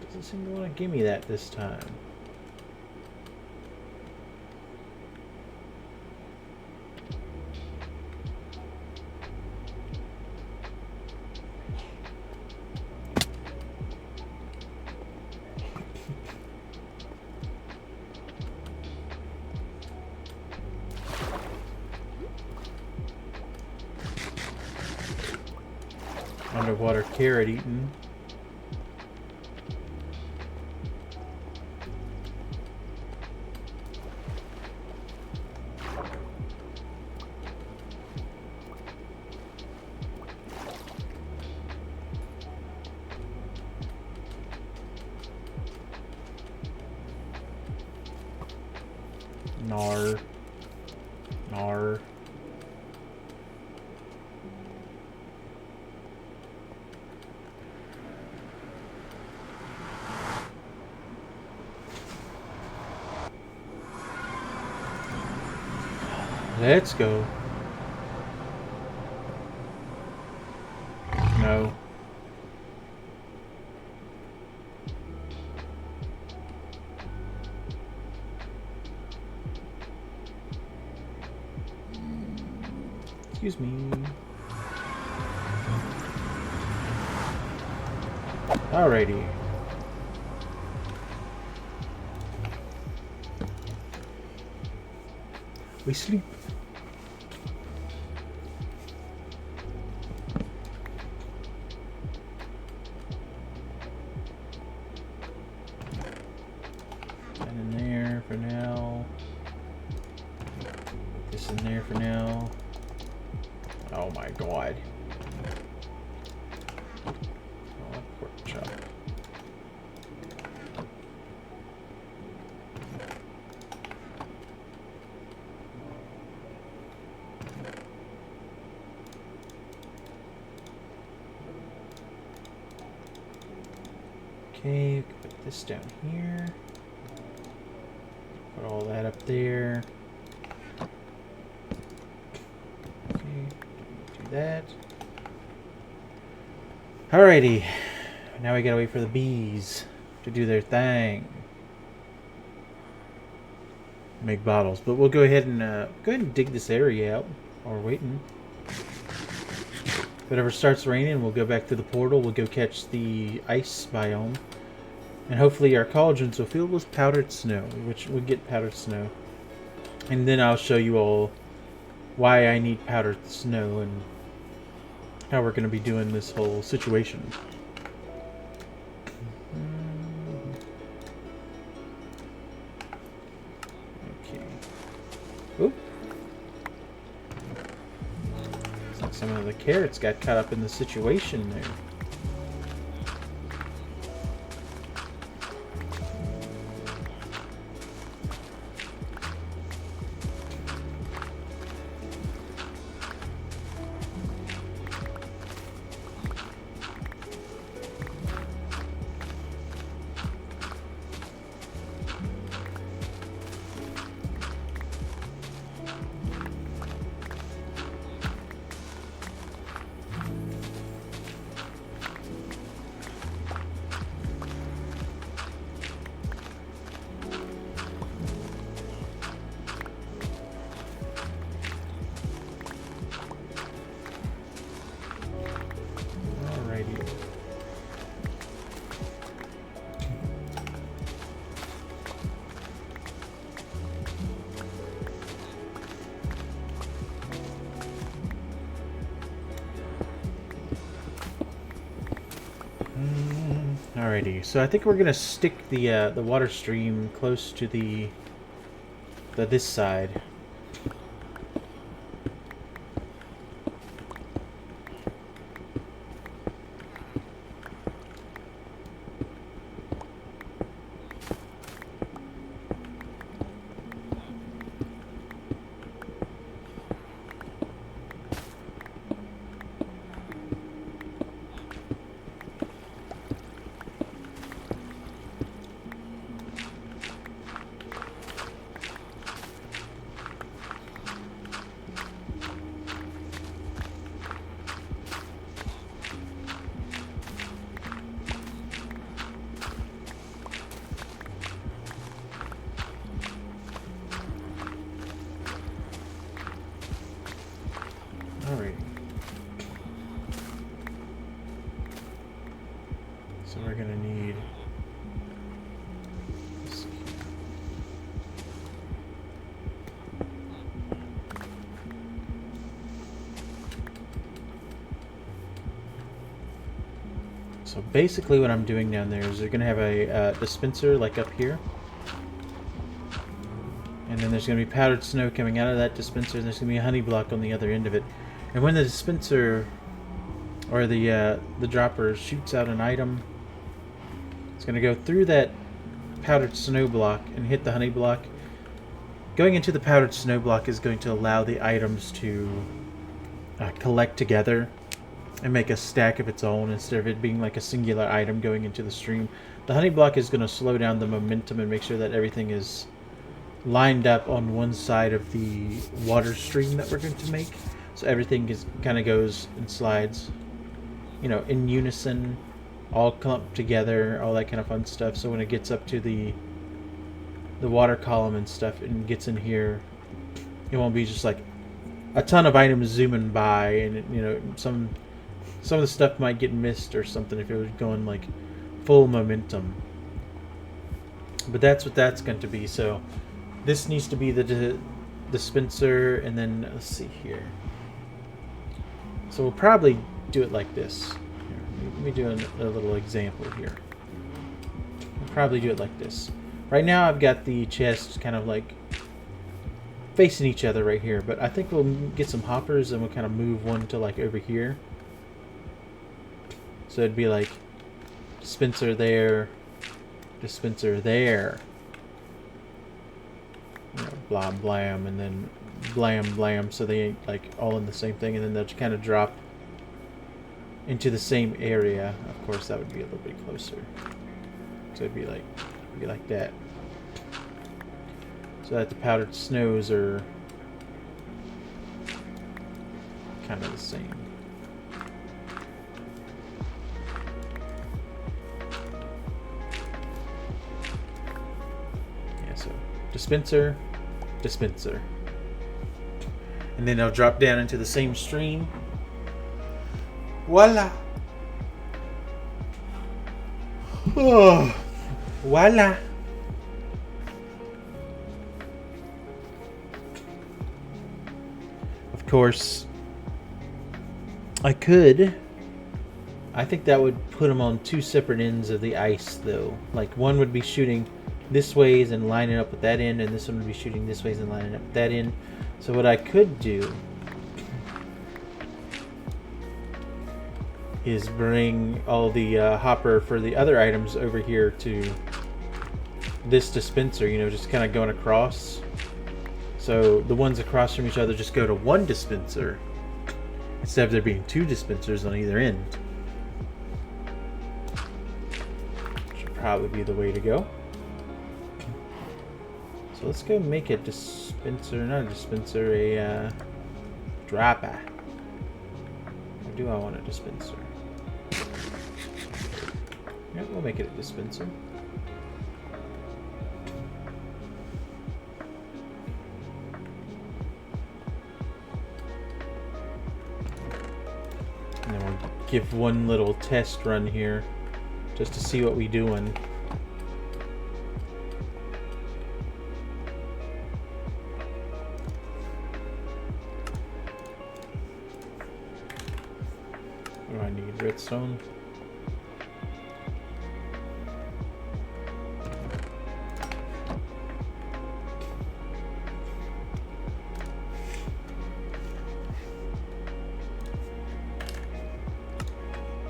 doesn't seem to want to give me that this time. Underwater carrot eating. Nar. Nar. Let's go. No. Excuse me. Alrighty. We sleep. And in there for now. Put this in there for now. Oh my god. Oh, Okay, we can put this down here. Put all that up there. Okay, do that. Alrighty. Now we gotta wait for the bees to do their thing. Make bottles, but we'll go ahead and dig this area out while we're waiting. If it ever starts raining, we'll go back to the portal. We'll go catch the ice biome, and hopefully our cauldrons will fill with powdered snow, which we'll get powdered snow. And then I'll show you all why I need powdered snow and how we're going to be doing this whole situation. Oop. Looks like some of the carrots got caught up in the situation there. Alrighty, so I think we're gonna stick the water stream close to this side. Alrighty. So we're gonna need this. So basically what I'm doing down there is they're gonna have a dispenser like up here. And then there's going to be powdered snow coming out of that dispenser, and there's going to be a honey block on the other end of it. And when the dispenser, or the dropper, shoots out an item, it's going to go through that powdered snow block and hit the honey block. Going into the powdered snow block is going to allow the items to collect together and make a stack of its own instead of it being like a singular item going into the stream. The honey block is going to slow down the momentum and make sure that everything is lined up on one side of the water stream that we're going to make, so everything kind of goes and slides, you know, in unison, all clumped together, all that kind of fun stuff. So when it gets up to the water column and stuff and gets in here, it won't be just like a ton of items zooming by, and you know, some of the stuff might get missed or something if it was going like full momentum. But that's what that's going to be. So this needs to be the dispenser, and then let's see here. So we'll probably do it like this. Here, let me do a little example here. We'll probably do it like this. Right now I've got the chests kind of like facing each other right here, but I think we'll get some hoppers and we'll kind of move one to like over here. So it'd be like dispenser there, dispenser there. You know, blam blam, and then blam blam, so they ain't like all in the same thing, and then they'll kind of drop into the same area. Of course that would be a little bit closer. So it'd be like that. So that the powdered snows are kind of the same. Yeah, so dispenser, dispenser. And then they'll drop down into the same stream. Voila! Oh, voila! Of course, I think that would put them on two separate ends of the ice, though. Like, one would be shooting this ways and lining up with that end, and this one would be shooting this ways and lining up with that end. So what I could do is bring all the hopper for the other items over here to this dispenser, you know, just kind of going across. So the ones across from each other just go to one dispenser instead of there being two dispensers on either end. Should probably be the way to go. So let's go make a dispenser, not a dispenser, a dropper. Or do I want a dispenser? Yeah, we'll make it a dispenser. And then we'll give one little test run here just to see what we're doing. What do I need? Redstone?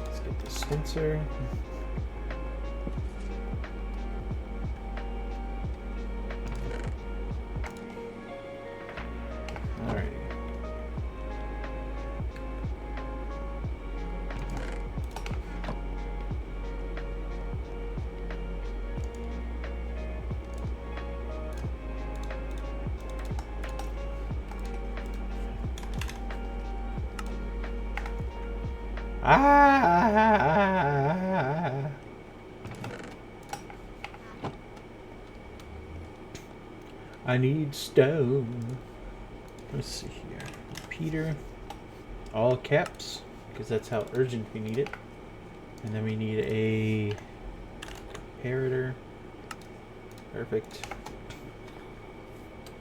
Let's get the dispenser. Alrighty. I need stone. Let's see here. Peter. All caps, because that's how urgent we need it. And then we need a comparator. Perfect.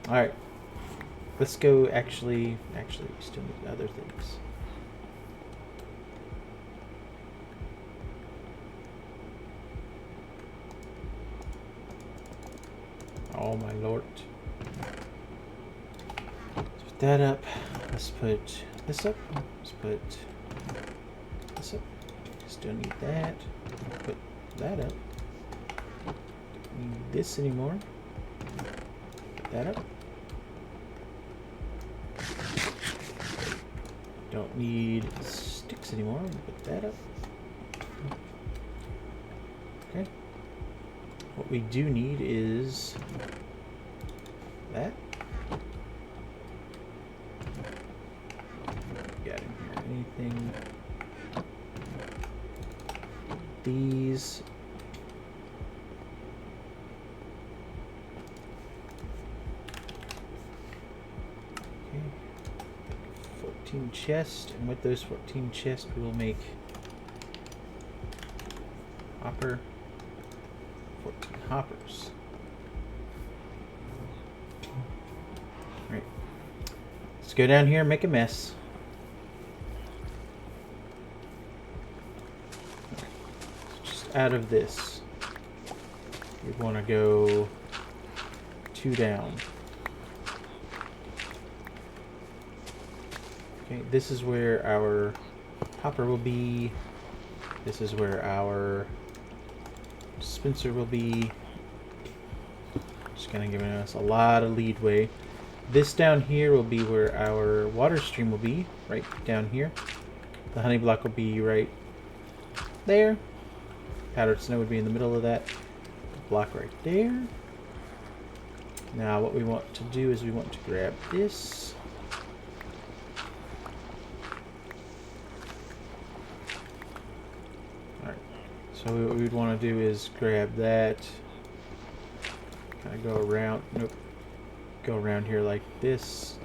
Alright. Let's go actually we still need other things. Oh my lord. Let's put that up. Let's put this up. Let's put this up. Still need that. Put that up. Don't need this anymore. Put that up. Don't need sticks anymore. Put that up. Okay. What we do need is that. Got in here anything? These. Okay. 14 chests, and with those 14 chests, we will make hopper. 14 hoppers. Right. Let's go down here and make a mess. Just out of this, we want to go 2 down. Okay, this is where our hopper will be. This is where our dispenser will be. Just kind of giving us a lot of leadway. This down here will be where our water stream will be, right down here. The honey block will be right there. Powdered snow would be in the middle of that. block right there. Now what we want to do is we want to grab this. Alright, so what we'd want to do is grab that, kind of go around, nope, go around here like this.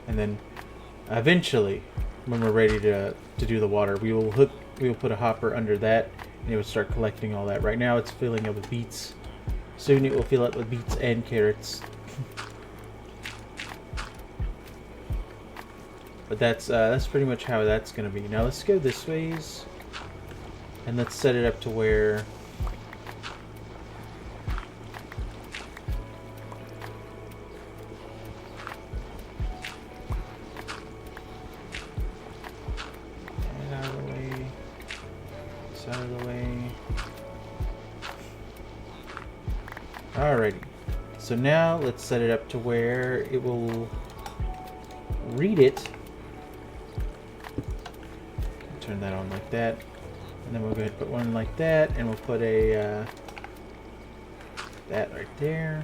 And then eventually, when we're ready to do the water, we will put a hopper under that, and it will start collecting all that. Right now, it's filling up with beets. Soon, it will fill up with beets and carrots. But that's pretty much how that's gonna be. Now let's go this ways, and let's set it up to where. Out of the way. Alrighty. So now let's set it up to where it will read it. Turn that on like that. And then we'll go ahead and put one like that. And we'll put a that right there.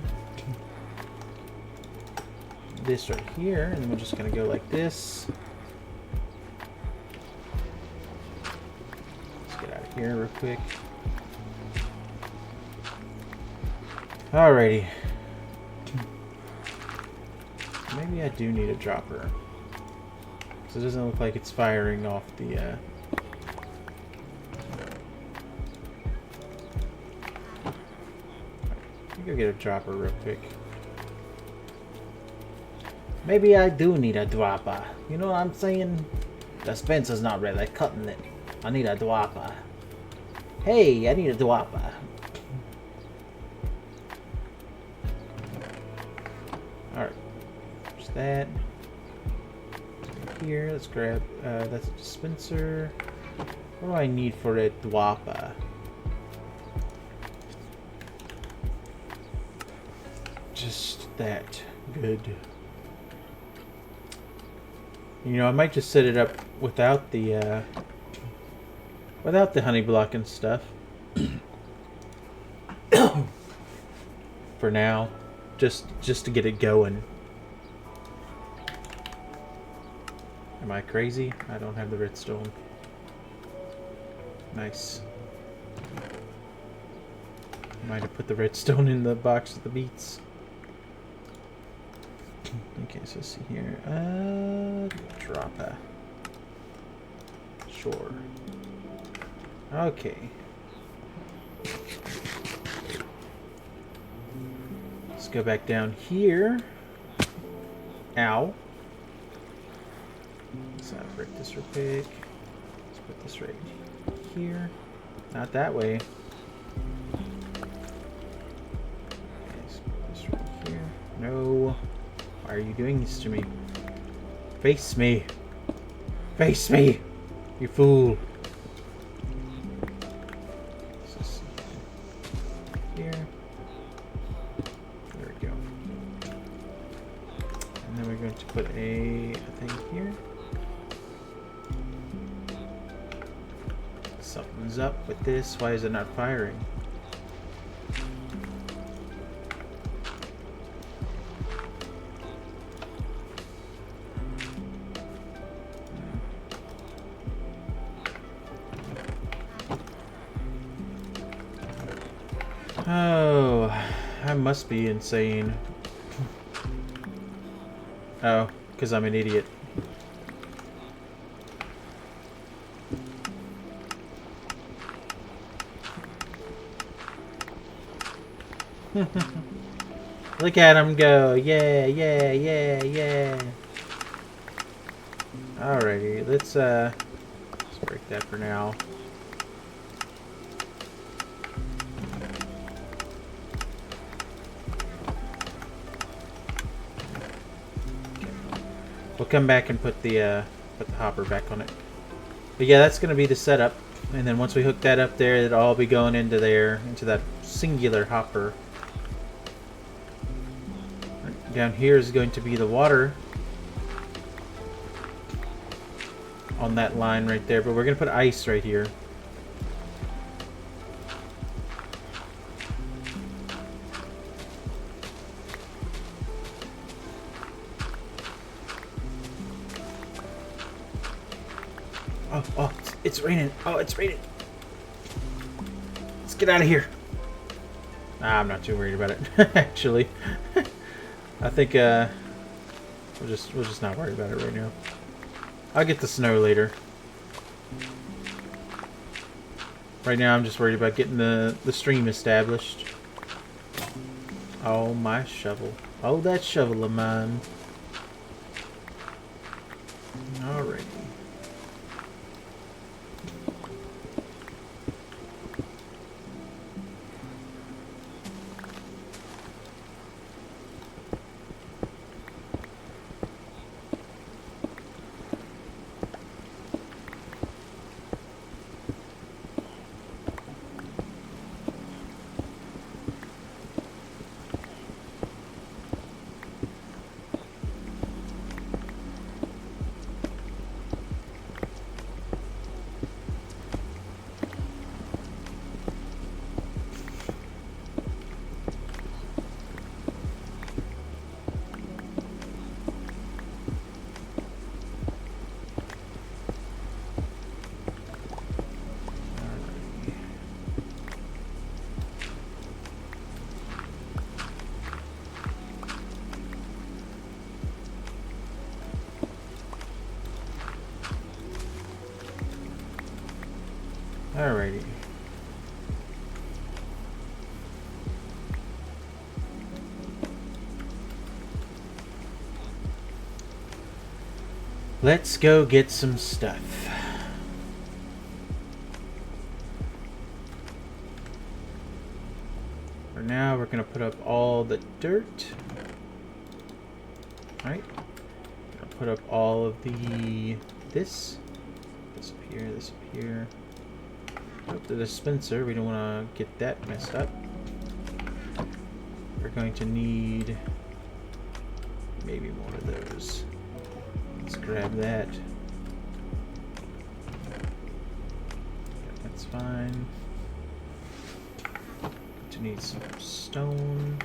This right here. And then we're just going to go like this. Here real quick. Alrighty. Maybe I do need a dropper. Because it doesn't look like it's firing off the Let me go get a dropper real quick. Maybe I do need a dropper. You know what I'm saying? The Spencer's not really cutting it. I need a dropper. Hey, I need a dropper. Alright. There's that. Here, let's grab, that's a dispenser. What do I need for a dropper? Just that. Good. You know, I might just set it up without the honey block and stuff. For now. Just to get it going. Am I crazy? I don't have the redstone. Nice. Might have put the redstone in the box with the beets. Okay, so let's see here. Dropper. Sure. Okay. Let's go back down here. Ow. Let's break this real quick. Let's put this right here. Not that way. Okay, let's put this right here. No. Why are you doing this to me? Face me. Face me. You fool. Here. There we go. And then we're going to put a thing here. Something's up with this. Why is it not firing? Oh, I must be insane. Oh, because I'm an idiot. Look at him go. Yeah, yeah, yeah, yeah. Alrighty, let's break that for now. We'll come back and put the hopper back on it. But yeah, that's gonna be the setup. And then once we hook that up there, it'll all be going into there, into that singular hopper. Down here is going to be the water. on that line right there, but we're gonna put ice right here. Oh, it's raining. Oh, it's raining. Let's get out of here. I'm not too worried about it, actually. I think we'll just not worry about it right now. I'll get the snow later. Right now, I'm just worried about getting the stream established. Oh, my shovel. Oh, that shovel of mine. Alrighty. Alrighty. Let's go get some stuff. For now, we're going to put up all the dirt. Alright. Gonna put up all of the... This up here, this up here. Up the dispenser, we don't want to get that messed up. We're going to need maybe more of those. Let's grab that. That's fine. To need some stone,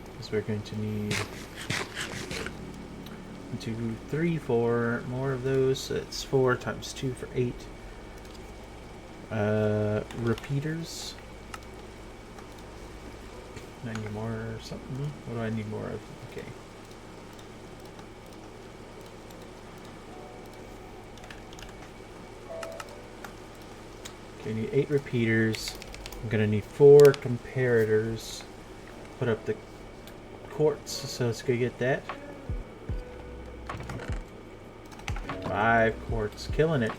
because we're going to need 1, 2, 3, 4 more of those. So it's 4 times 2 for 8. Repeaters. I need more or something. What do I need more of? Okay. Okay, I need 8 repeaters. I'm gonna need 4 comparators. Put up the quartz, so let's go get that. 5 quartz, killing it.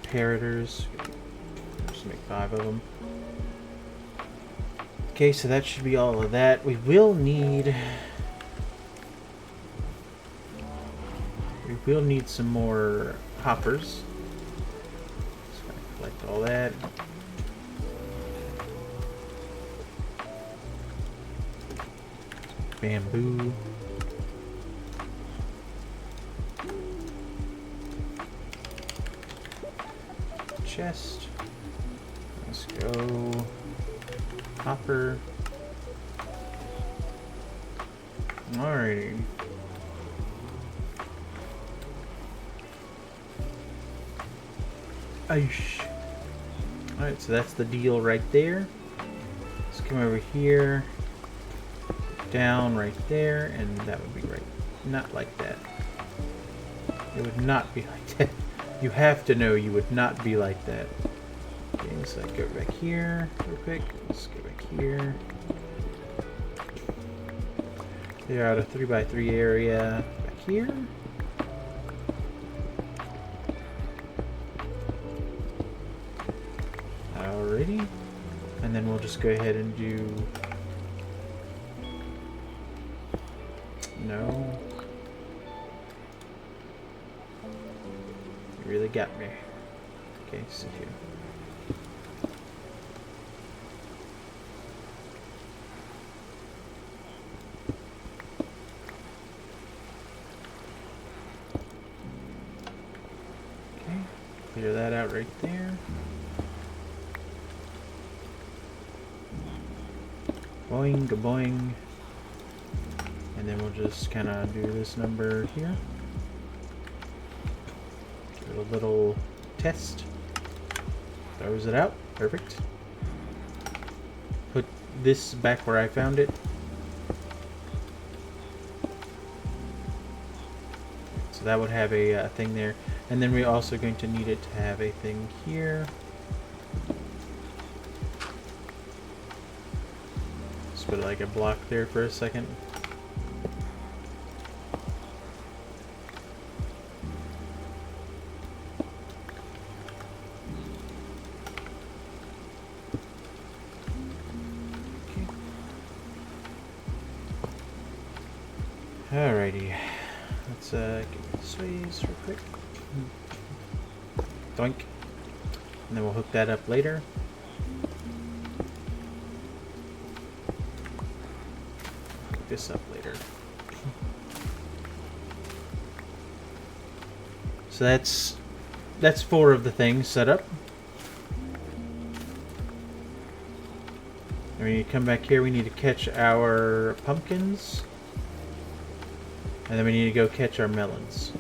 Comparators. Just make 5 of them. Okay, so that should be all of that. We will need some more hoppers. Just gonna collect all that. Bamboo. Chest. Let's go. Hopper. Alrighty. Aish. Alright, so that's the deal right there. Let's come over here. Down right there, and that would be right. Not like that. It would not be like that. You have to know you would not be like that. Okay, so I go back here real quick. Let's go back here. Clear out a 3x3 area back here. Alrighty. And then we'll just go ahead and do... No. You really got me. Okay, sit here. figure that out right there. Boing, boing. And then we'll just kind of do this number here. Give it a little test. Throws it out. Perfect. Put this back where I found it. So that would have a thing there. And then we're also going to need it to have a thing here. Just put like a block there for a second. Alrighty, let's get this ways real quick. Doink. And then we'll hook that up later. Hook this up later. So that's 4 of the things set up. And when you come back here, we need to catch our pumpkins. And then we need to go catch our melons.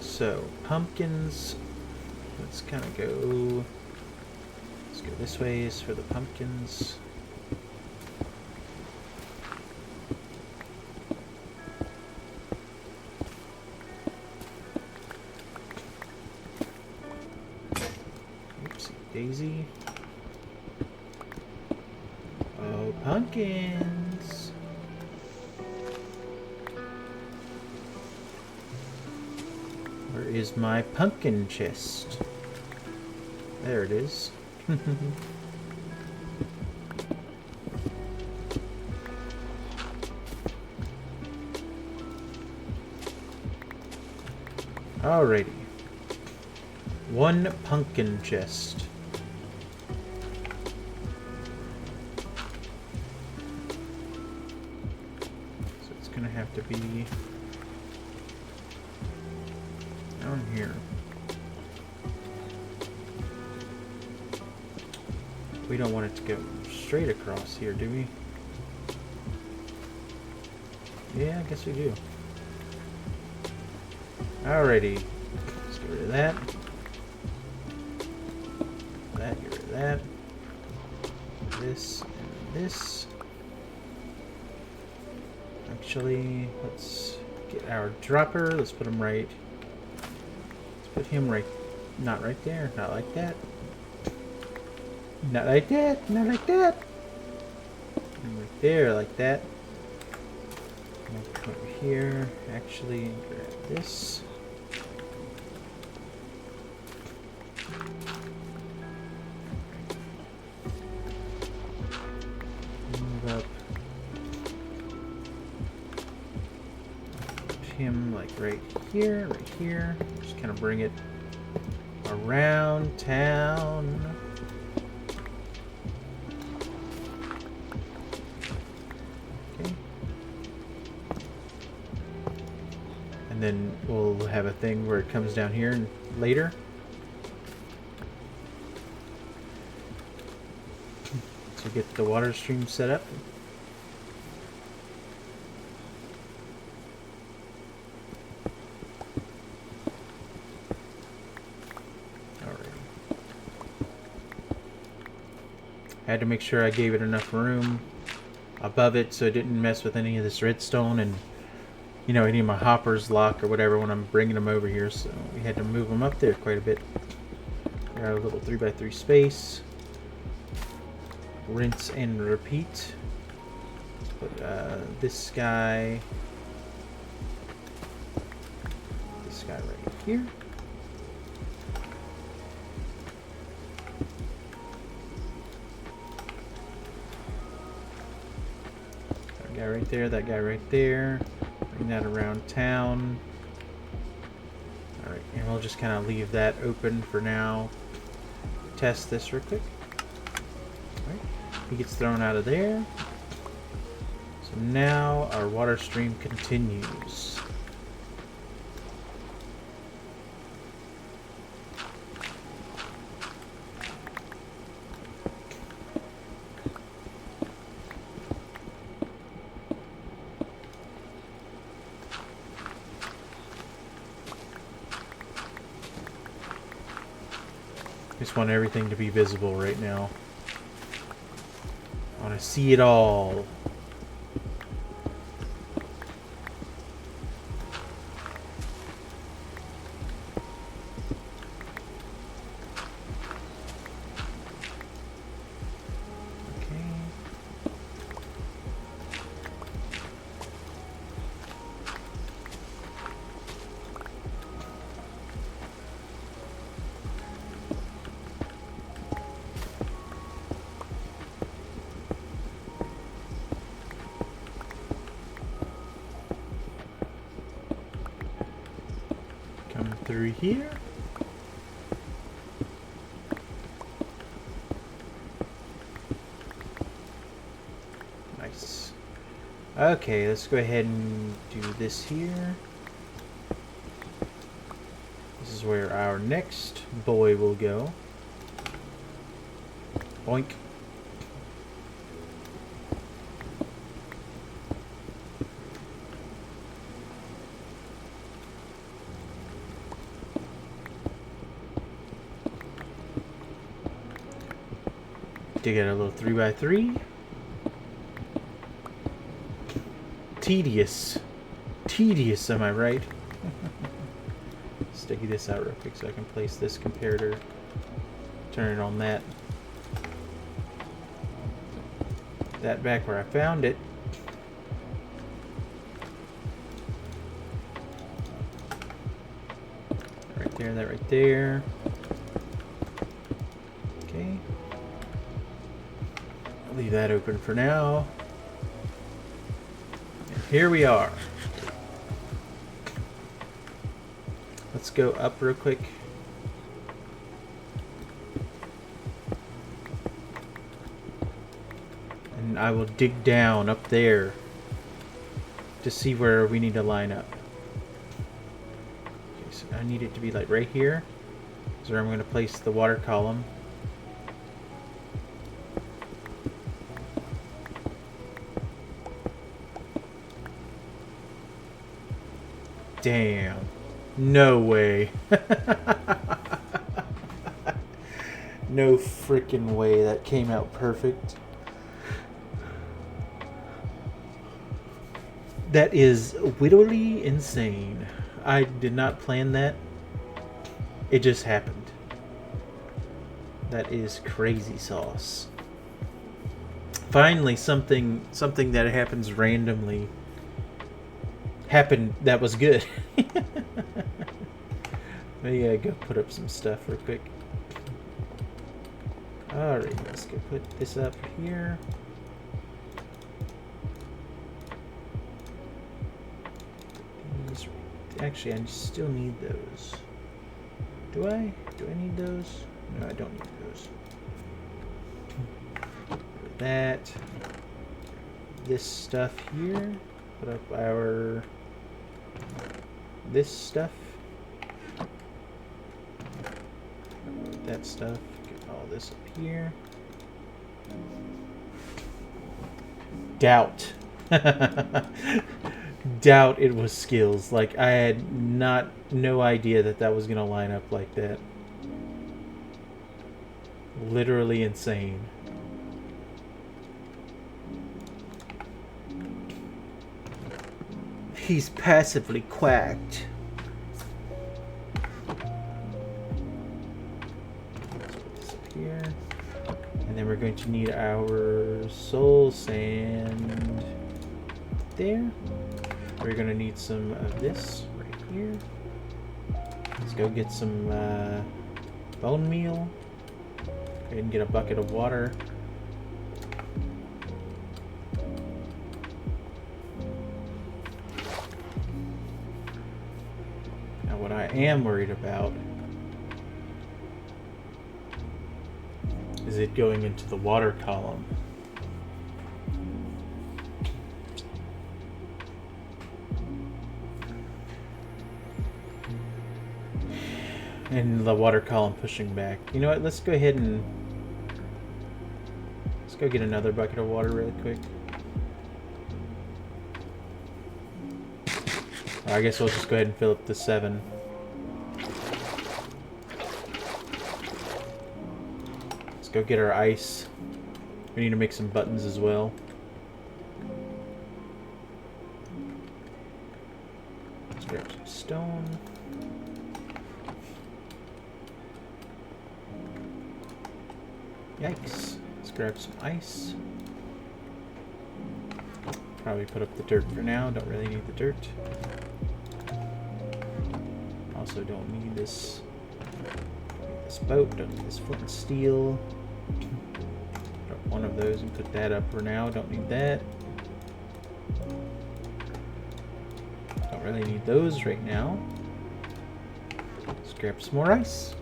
So, pumpkins. Let's kind of go... Let's go this way for the pumpkins. Oopsie daisy. Oh, pumpkins. Where is my pumpkin chest? There it is. Alrighty. 1 pumpkin chest. Gonna have to be down here. We don't want it to go straight across here, do we? Yeah, I guess we do. Alrighty. Let's get rid of that. That, get rid of that. This and this. Actually, let's get our dropper. Let's put him right. Let's put him right. Not right there. Not like that. Not like that. Not like that. And right there, like that. And come over here. Actually, grab this. Move up. Him like right here, just kind of bring it around town. Okay. And then we'll have a thing where it comes down here and later. So get the water stream set up. I had to make sure I gave it enough room above it so it didn't mess with any of this redstone and, you know, any of my hoppers lock or whatever when I'm bringing them over here. So we had to move them up there quite a bit. Got a little 3x3 space. Rinse and repeat. Put this guy right here. Guy right there, that guy right there. Bring that around town. Alright, and we'll just kind of leave that open for now. Test this real quick. Alright, he gets thrown out of there. So now our water stream continues. Just want everything to be visible right now. I want to see it all. Coming through here. Nice. Okay, let's go ahead and do this here. This is where our next boy will go. Boink. Dig out a little 3x3. Tedious. Tedious, am I right? Sticky this out real quick so I can place this comparator. Turn it on that. That back where I found it. Right there, that right there. Okay. I'll leave that open for now. And here we are. Let's go up real quick. And I will dig down up there to see where we need to line up. Okay, so I need it to be like right here. Is where I'm going to place the water column. Damn. No way. No freaking way. That came out perfect. That is wittily insane. I did not plan that. It just happened. That is crazy sauce. Finally, something that happens randomly happened that was good. Yeah, go put up some stuff real quick. Alright, let's go put this up here. These, actually, I still need those. Do I? Do I need those? No, I don't need those. Put that. This stuff here. Put up our... this stuff. That stuff. Get all this up here. Doubt. Doubt it was skills. Like, I had no idea that that was gonna line up like that. Literally insane. He's passively quacked. Here. And then we're going to need our soul sand there. We're going to need some of this right here. Let's go get some bone meal. Go ahead and get a bucket of water. Now what I am worried about is it going into the water column. And the water column pushing back. You know what, let's go ahead and... let's go get another bucket of water really quick. I guess we'll just go ahead and fill up the 7. go get our ice. We need to make some buttons as well. Let's grab some stone. Yikes. Let's grab some ice. Probably put up the dirt for now. Don't really need the dirt. Also don't need this boat. Don't need this flint and steel. Drop one of those and put that up for now. Don't need that. Don't really need those right now. Let's grab some more ice.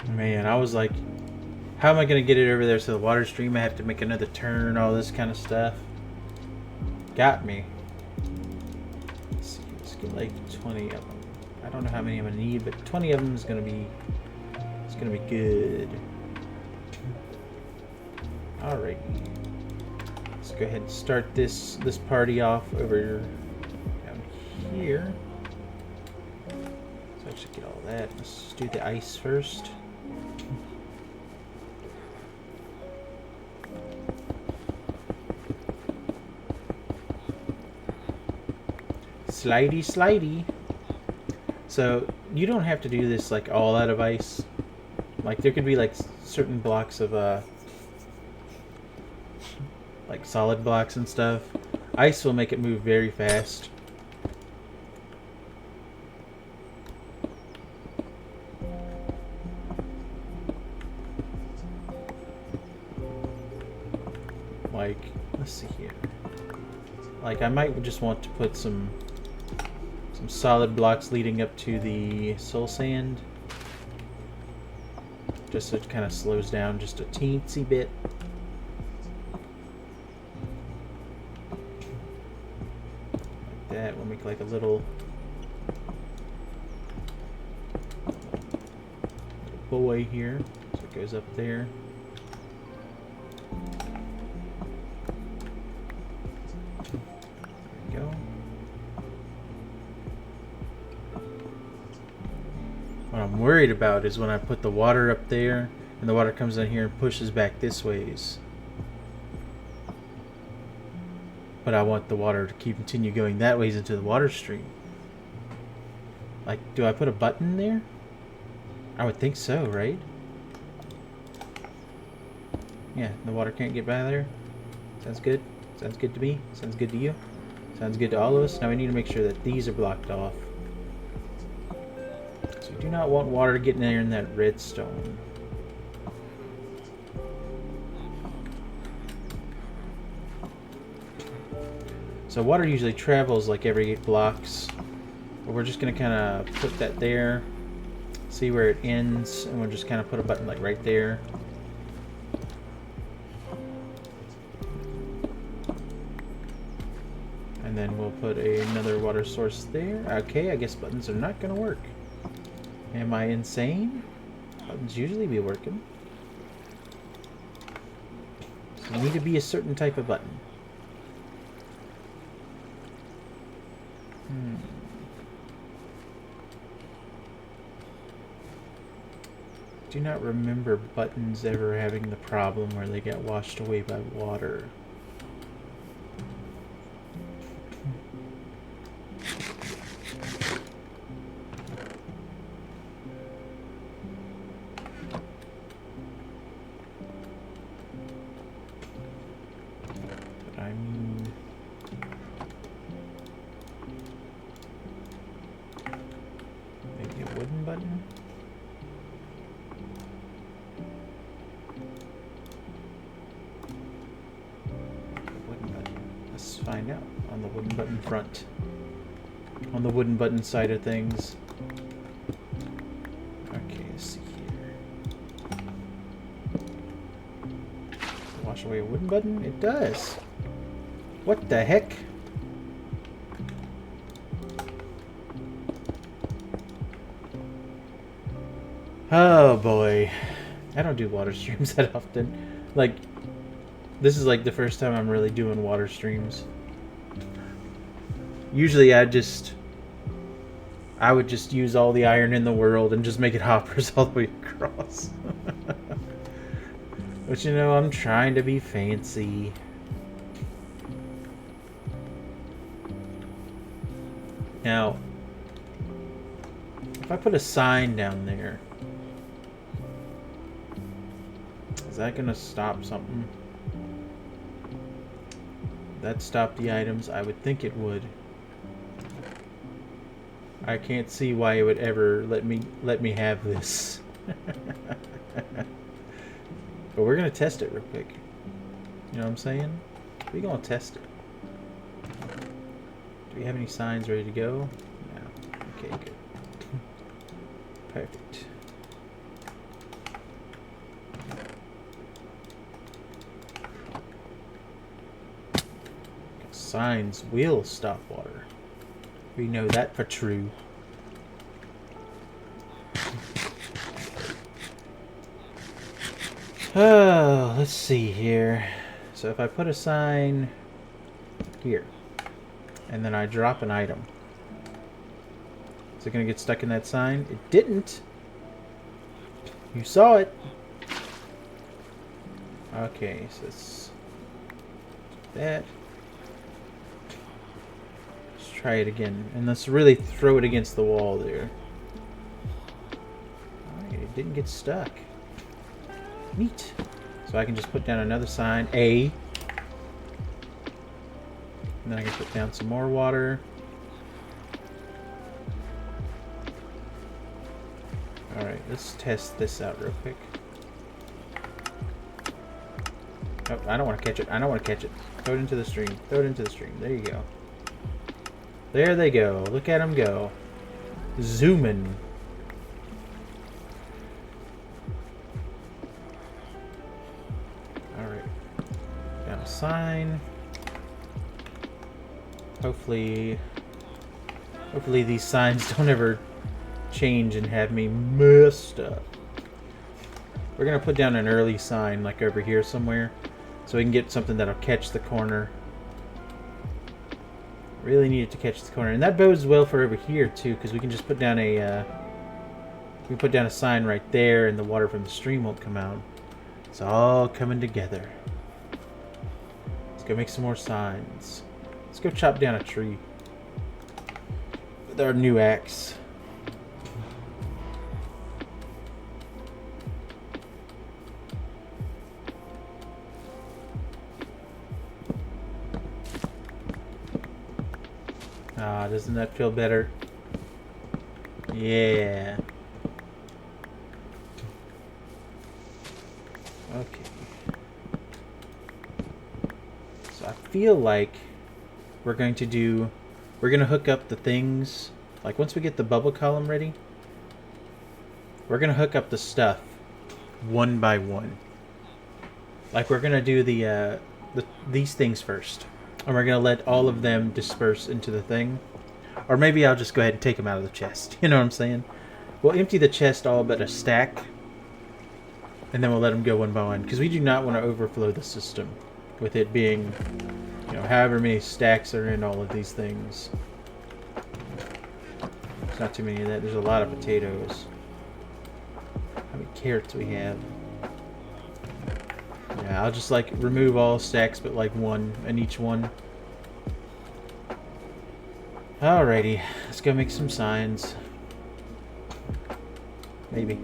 Man, I was like, how am I going to get it over there to the water stream? I have to make another turn, all this kind of stuff. Got me. Let's see, let's get like 20 of them. I don't know how many I'm going to need, but 20 of them is going to be, it's going to be good. Alright. Let's go ahead and start this party off over down here. Let's actually get all that. Let's just do the ice first. Slidey, slidey. So you don't have to do this like all out of ice. Like there could be like certain blocks of like solid blocks and stuff. Ice will make it move very fast. Like, let's see here. Like I might just want to put some solid blocks leading up to the soul sand, just so it kind of slows down just a teensy bit. Like that. We'll make like a little buoy here, so it goes up there. What I'm worried about is when I put the water up there and the water comes in here and pushes back this ways. But I want the water to continue going that ways into the water stream. Like, do I put a button there? I would think so, right? Yeah, the water can't get by there. Sounds good. Sounds good to me. Sounds good to you. Sounds good to all of us. Now we need to make sure that these are blocked off. So we do not want water getting there in that redstone. So water usually travels like every 8 blocks. But we're just going to kind of put that there. See where it ends. And we'll just kind of put a button like right there. And then we'll put another water source there. Okay, I guess buttons are not going to work. Am I insane? Buttons usually be working. So you need to be a certain type of button. Do not remember buttons ever having the problem where they get washed away by water. Find out on the wooden button front, on the wooden button side of things. Okay, let's see here. Wash away a wooden button? It does. What the heck? Oh boy, I don't do water streams that often. Like, this is like the first time I'm really doing water streams. Usually I would just use all the iron in the world and just make it hoppers all the way across. But you know, I'm trying to be fancy. Now, if I put a sign down there, is that gonna stop something? That stop the items? I would think it would. I can't see why it would ever let me have this. But we're gonna test it real quick. You know what I'm saying? We're gonna test it. Do we have any signs ready to go? No. Okay, good. Perfect. Signs will stop water. We know that for true. Oh, let's see here. So if I put a sign here, and then I drop an item, is it going to get stuck in that sign? It didn't. You saw it. Okay, so let's do that. Let's try it again. And let's really throw it against the wall there. Alright, it didn't get stuck. Neat. So I can just put down another sign, A. And then I can put down some more water. Alright, let's test this out real quick. Oh, I don't want to catch it. I don't want to catch it. Throw it into the stream. Throw it into the stream. There you go. There they go. Look at them go. Zooming. Alright. Got a sign. Hopefully these signs don't ever change and have me messed up. We're gonna put down an early sign like over here somewhere so we can get something that'll catch the corner. Really need it to catch the corner, and that bodes well for over here too, because we can just put down a sign right there and the water from the stream won't come out. It's all coming together. Let's go make some more signs. Let's go chop down a tree with our new axe. Ah, doesn't that feel better? Yeah. Okay. So I feel like we're going to hook up the things, like once we get the bubble column ready, we're going to hook up the stuff one by one. Like we're going to do these things first. And we're going to let all of them disperse into the thing. Or maybe I'll just go ahead and take them out of the chest. You know what I'm saying? We'll empty the chest all but a stack. And then we'll let them go one by one. Because we do not want to overflow the system. With it being, you know, however many stacks are in all of these things. There's not too many of that. There's a lot of potatoes. How many carrots we have? Yeah, I'll just like remove all stacks but like one in each one. Alrighty, let's go make some signs. Maybe.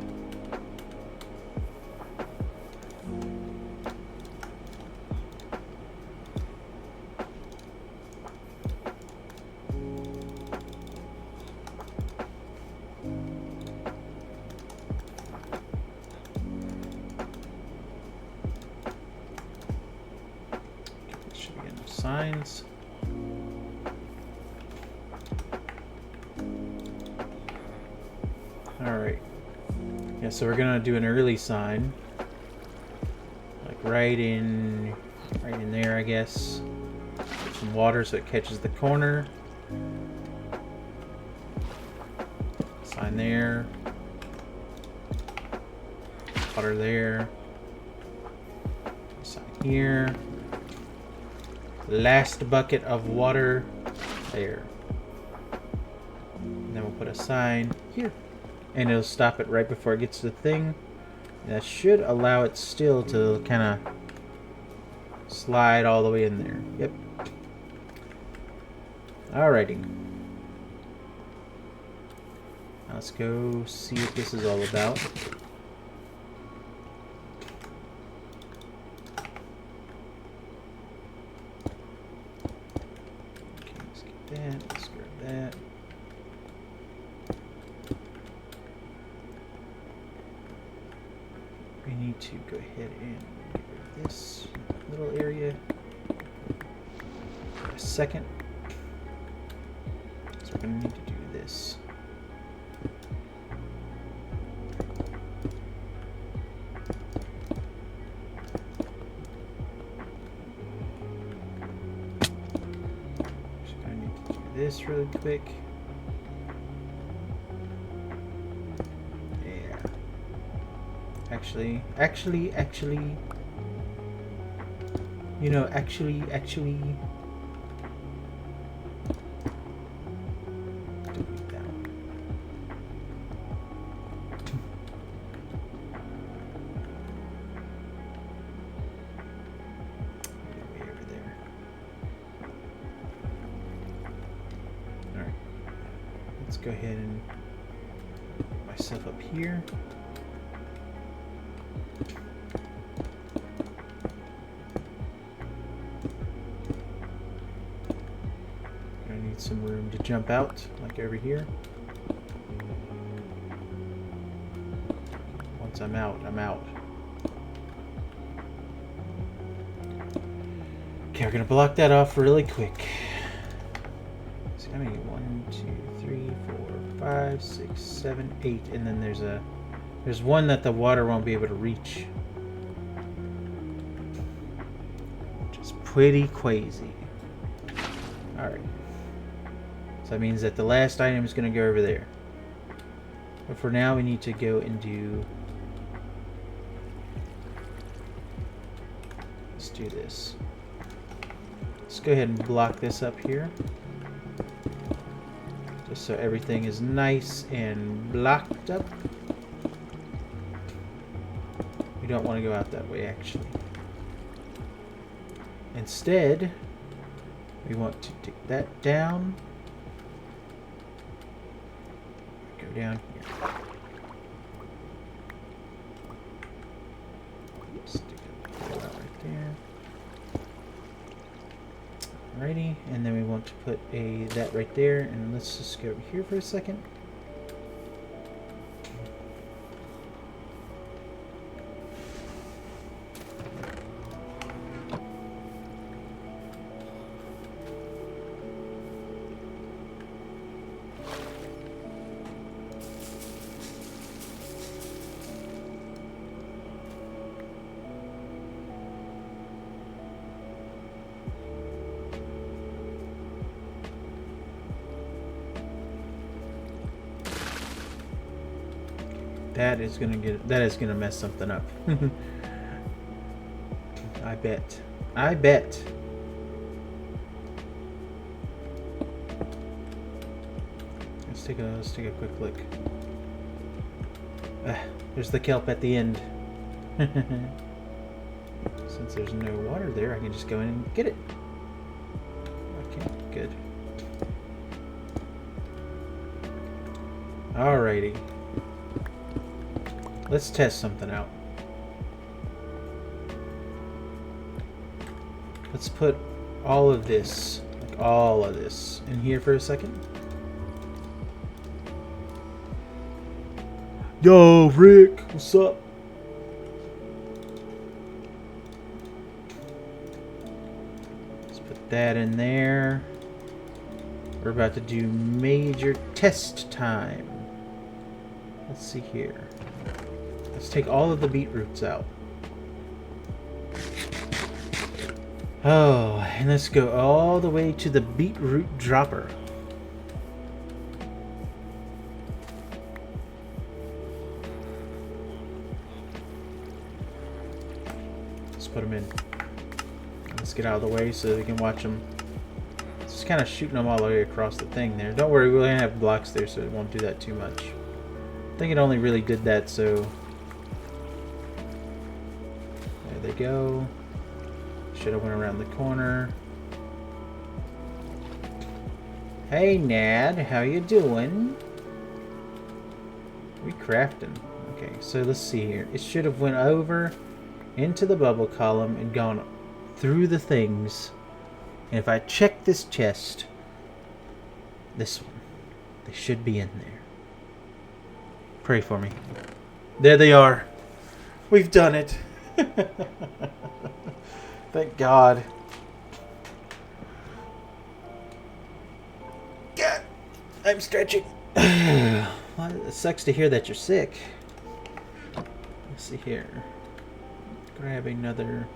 Should be enough signs. Alright. Yeah, so we're gonna do an early sign. Like right in there, I guess. Put some water so it catches the corner. Sign there. Water there. Sign here. Last bucket of water there. put a sign here. And it'll stop it right before it gets to the thing. That should allow it still to kind of slide all the way in there. Yep. Alrighty. Now let's go see what this is all about. Okay, let's get that. Let's grab that. We need to go ahead and get rid of this little area for a second. So we're going to need to do this. Just going to need to do this really quick. Actually, you know, actually, delete that one. Way over there. Alright. Let's go ahead and put myself up here. Some room to jump out, like over here. Once I'm out, I'm out. Okay, we're gonna block that off really quick. So how many? 1, 2, 3, 4, 5, 6, 7, 8, and then there's one that the water won't be able to reach. Which is pretty crazy. Alright. So that means that the last item is going to go over there. But for now, we need to go and do... Let's do this. Let's go ahead and block this up here. Just so everything is nice and blocked up. We don't want to go out that way, actually. Instead, we want to take that down. Down here. Stick it right there. Alrighty, and then we want to put that right there, and let's just go over here for a second. That is gonna mess something up. I bet. Let's take a quick look. There's the kelp at the end. Since there's no water there, I can just go in and get it. Okay, good. Alrighty. Let's test something out. Let's put all of this, like all of this, in here for a second. Yo, Rick, what's up? Let's put that in there. We're about to do major test time. Let's see here. Let's take all of the beetroots out. Oh, and let's go all the way to the beetroot dropper. Let's put them in. Let's get out of the way so we can watch them just kind of shooting them all the way across the thing there. Don't worry, we'll have blocks there, so it won't do that too much. I think it only really did that, so... There they go. Should have went around the corner. Hey, Nad, how you doing? We crafting. Okay, so let's see here. It should have went over into the bubble column and gone through the things. And if I check this chest, this one, they should be in there. Pray for me. There they are. We've done it. Thank God. God, I'm stretching. Well, it sucks to hear that you're sick. Let's see here. Grab another.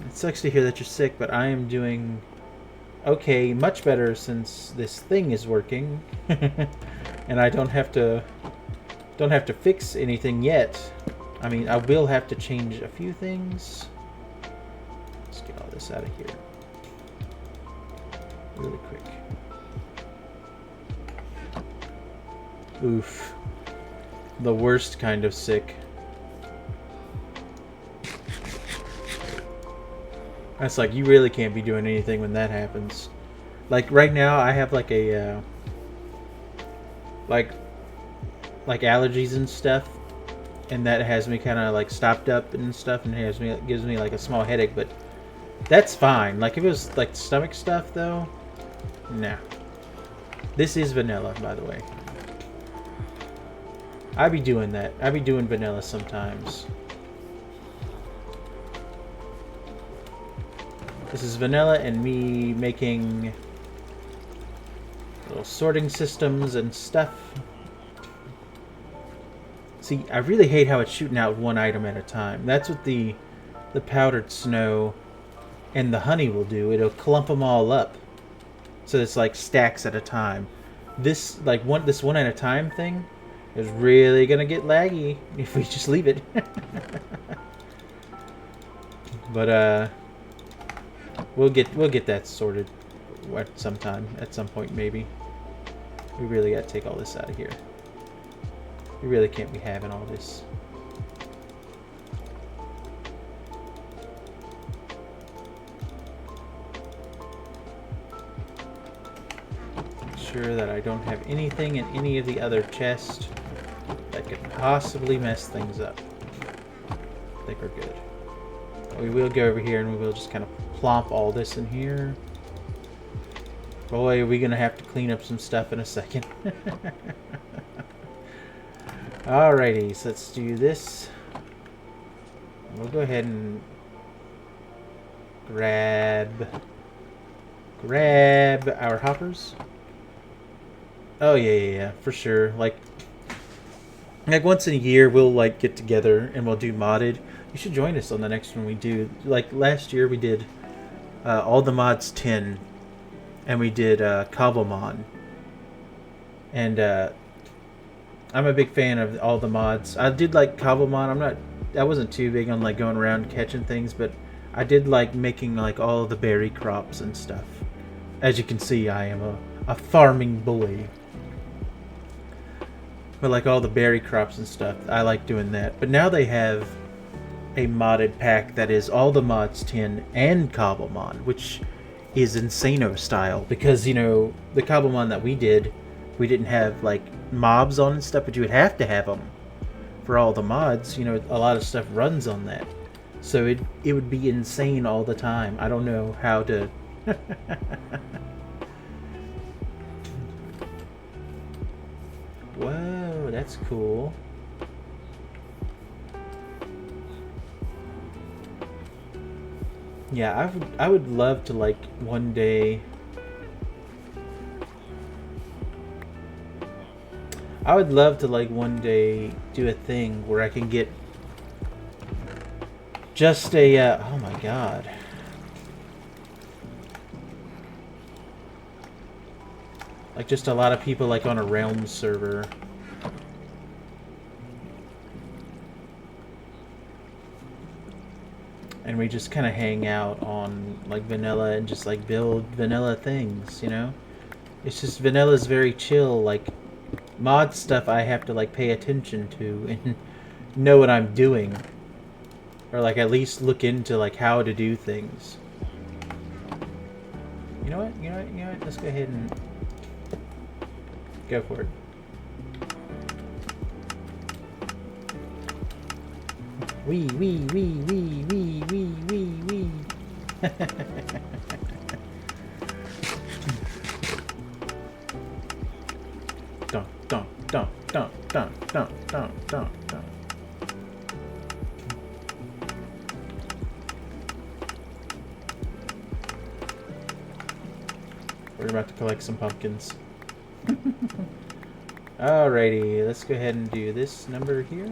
It sucks to hear that you're sick, but I am doing okay, much better since this thing is working, and I don't have to fix anything yet. I mean, I will have to change a few things. Let's get all this out of here really quick. Oof. The worst kind of sick. That's like, you really can't be doing anything when that happens. Like, right now, I have like a, like allergies and stuff. And that has me kind of like stopped up and stuff, and gives me like a small headache, but that's fine. Like, if it was like stomach stuff though, nah. This is vanilla, by the way. I be doing that. I be doing vanilla sometimes. This is vanilla and me making little sorting systems and stuff. See, I really hate how it's shooting out one item at a time. That's what the powdered snow and the honey will do. It'll clump them all up, so it's like stacks at a time. This this one at a time thing is really gonna get laggy if we just leave it. But we'll get that sorted at some point maybe. We really gotta take all this out of here. We really can't be having all this. Make sure that I don't have anything in any of the other chests that could possibly mess things up. I think we're good. We will go over here and we will just kind of plomp all this in here. Boy, are we gonna have to clean up some stuff in a second. Alrighty, so let's do this. We'll go ahead and grab our hoppers. Oh yeah, for sure. Like once in a year we'll like get together and we'll do modded. You should join us on the next one we do. Like last year we did all the mods 10, and we did Cobblemon. And I'm a big fan of all the mods. I did like Cobblemon. I wasn't too big on like going around catching things, but I did like making like all of the berry crops and stuff. As you can see, I am a farming boy. But like all the berry crops and stuff, I like doing that. But now they have a modded pack that is all the mods 10 and Cobblemon, which is Insano style. Because, you know, the Cobblemon that we did, we didn't have like mobs on and stuff, but you would have to have them for all the mods. You know, a lot of stuff runs on that, so it would be insane all the time. I don't know how to Whoa, that's cool. Yeah, I would love to like one day. I would love to like one day do a thing where I can get just a oh my god. Like just a lot of people like on a realm server. and we just kind of hang out on like vanilla and just like build vanilla things, you know? It's just vanilla's very chill. Like mod stuff I have to like pay attention to and know what I'm doing, or like at least look into like how to do things. You know what, let's go ahead and go for it. Wee. Dun. We're about to collect some pumpkins. Alrighty, let's go ahead and do this number here.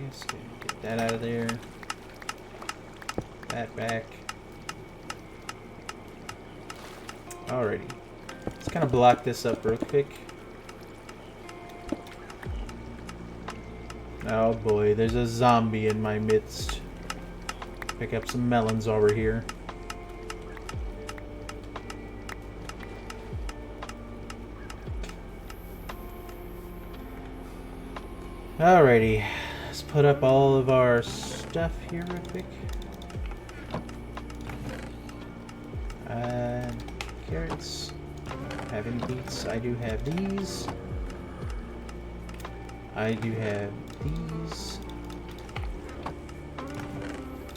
Let's get that out of there. That back. Alrighty. Let's kind of block this up real quick. Oh boy, there's a zombie in my midst. Pick up some melons while we're here. Alrighty, let's put up all of our stuff here real quick. Carrots. Have any beets? I do have these. I do have these.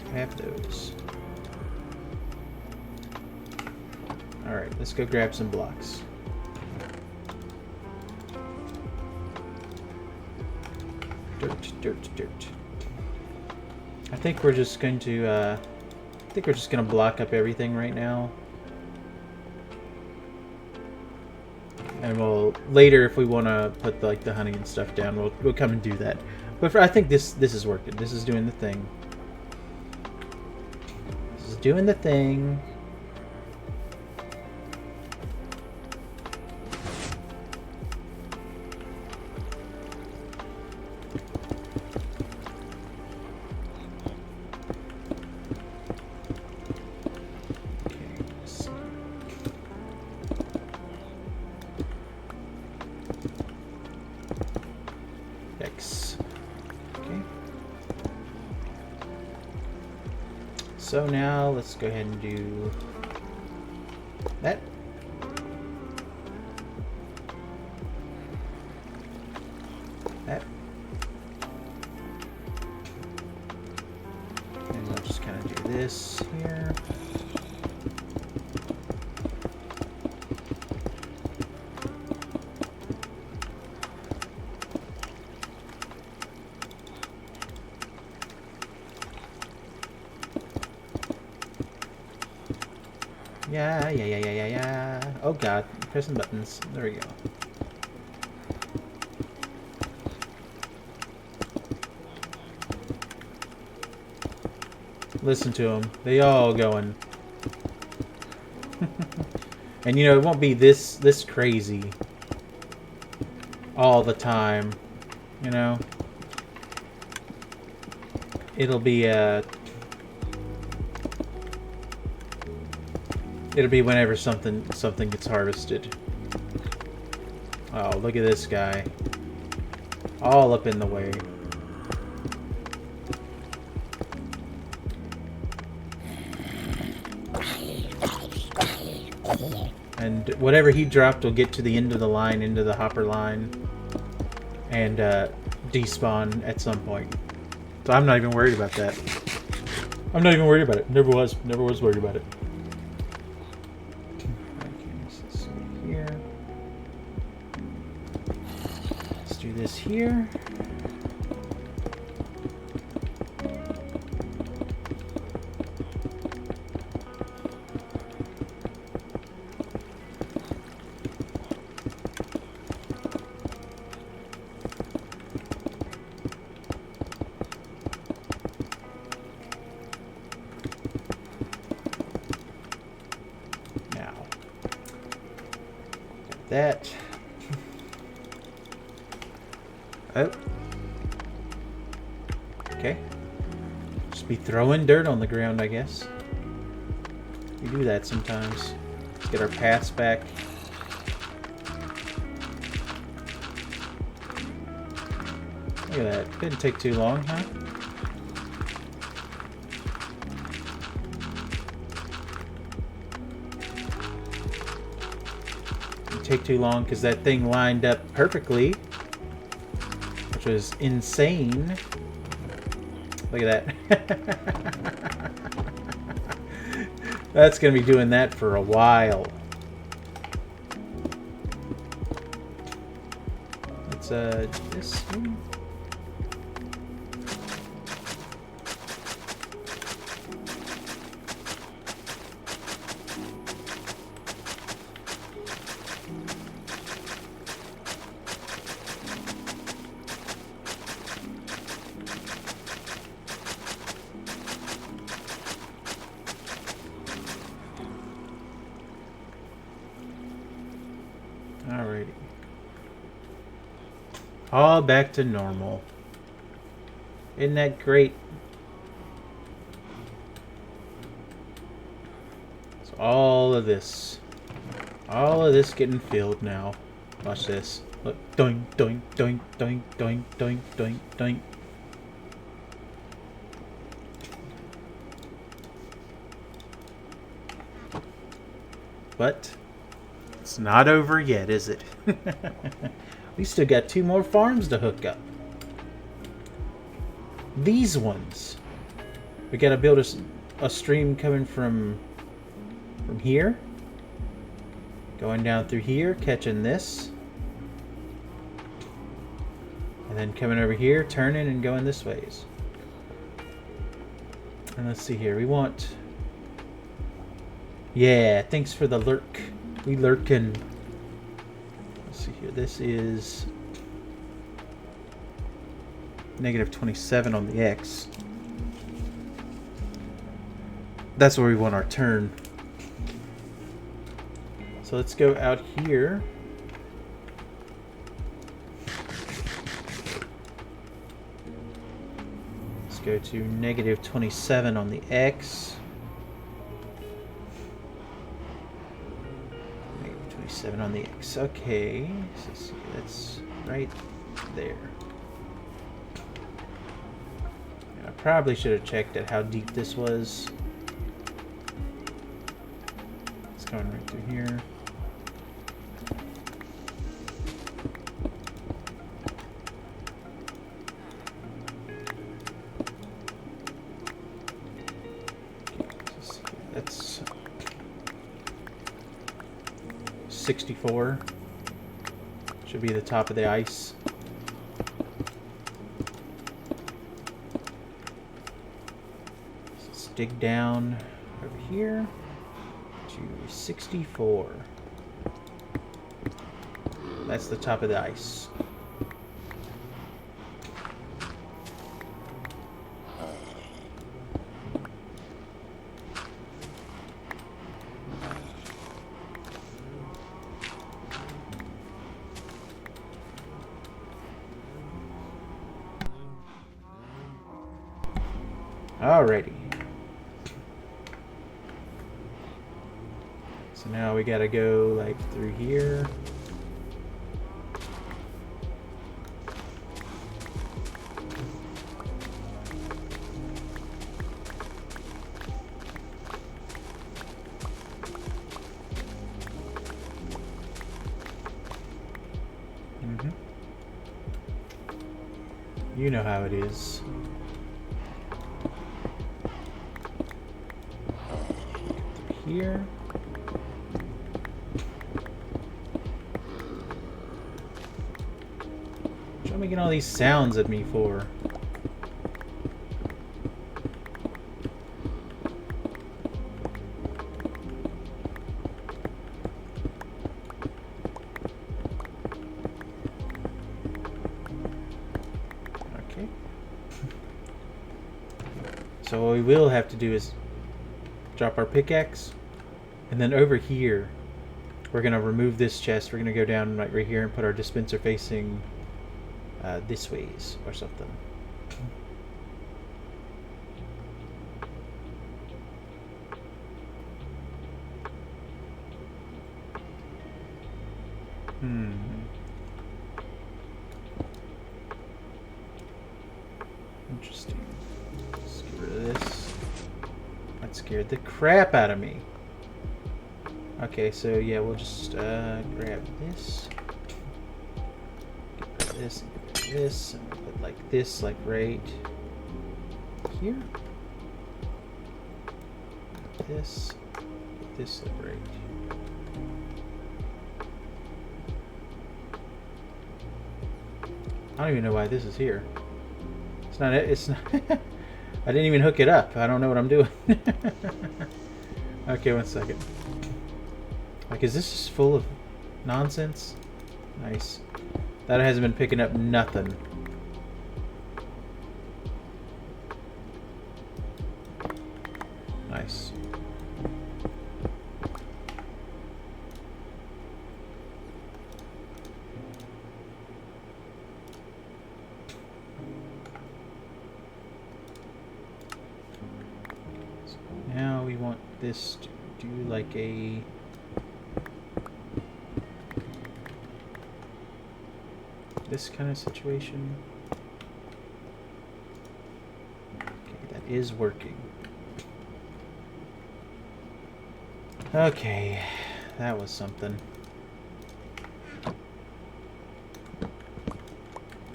I have those. Alright, let's go grab some blocks. Dirt. I think we're just going to block up everything right now. And we'll later, if we want to put like the honey and stuff down, we'll come and do that. But I think this is working. This is doing the thing. This is doing the thing. So now let's go ahead and do that. That. And we'll just kind of do this here. Yeah. Oh god, pressing buttons. There we go. Listen to them. They all going. And you know, it won't be this crazy all the time. You know? It'll be it'll be whenever something gets harvested. Oh, look at this guy. All up in the way. And whatever he dropped will get to the end of the line, into the hopper line, and despawn at some point. So I'm not even worried about that. I'm not even worried about it. Never was worried about it. This here. Now, that. Oh. Okay. Just be throwing dirt on the ground, I guess. We do that sometimes. Let's get our paths back. Look at that. Didn't take too long, huh? Didn't take too long because that thing lined up perfectly, which was insane. Look at that. That's going to be doing that for a while. Let's this one. Alrighty. All back to normal. Isn't that great? So all of this getting filled now. Watch this. Look, doink, doink, doink, doink, doink, doink, doink, doink. But it's not over yet, is it? We still got 2 more farms to hook up. These ones. We gotta build a stream coming from here. Going down through here, catching this. And then coming over here, turning and going this ways. And let's see here. We want... Yeah, thanks for the lurk. We lurkin'. Let's see here. This is -27 on the X. That's where we want our turn. So let's go out here. Let's go to -27 on the X. 7 on the X. Okay, so let's see, that's right there. I probably should have checked at how deep this was. It's going right through here. That's 64. Should be the top of the ice. Let's dig down over here to 64. That's the top of the ice. Alrighty. So now we gotta go like through here. You know how it is. Here. What are you making all these sounds at me for? Okay. So what we will have to do is drop our pickaxe. And then over here, we're going to remove this chest. We're going to go down right here and put our dispenser facing this ways or something. Interesting. Let's get rid of this. That scared the crap out of me. Okay, so yeah, we'll just grab this. Get rid of this and get rid of this. And put like this, like right here. This. Put this like right here. I don't even know why this is here. It's not. It's not. I didn't even hook it up. I don't know what I'm doing. Okay, 1 second. Like, is this just full of nonsense? Nice. That hasn't been picking up nothing. Nice. Now we want this to do like a... this kind of situation. Okay, that is working. Okay, that was something.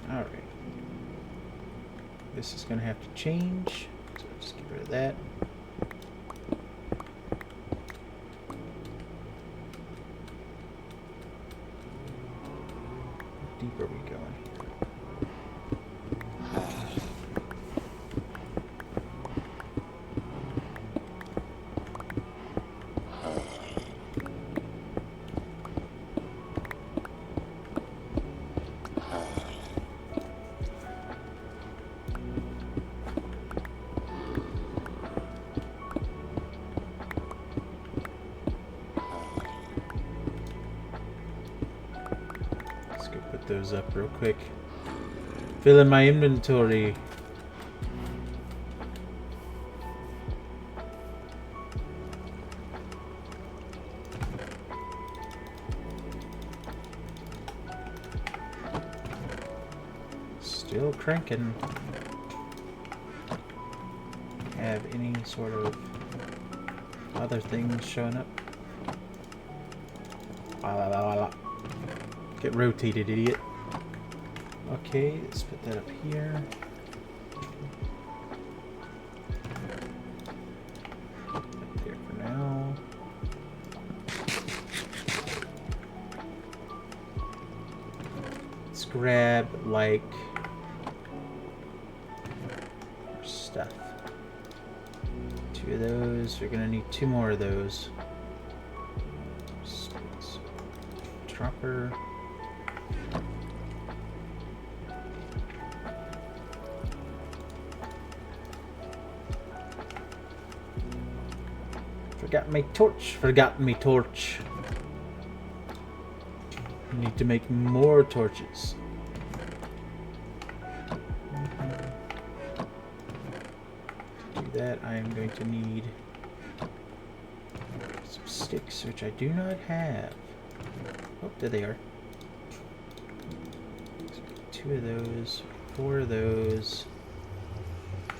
Alright. This is going to have to change, so just get rid of that. How deep are we going here? Those up real quick. Fill in my inventory. Still cranking. Have any sort of other things showing up? Get rotated, idiot. Okay, let's put that up here. Up there for now. Let's grab, like, our stuff. 2 of those. We're gonna need 2 more of those. Dropper. Forgot my torch. Forgot my torch. I need to make more torches. To do that, I am going to need some sticks, which I do not have. Oh, there they are. 2 of those, 4 of those.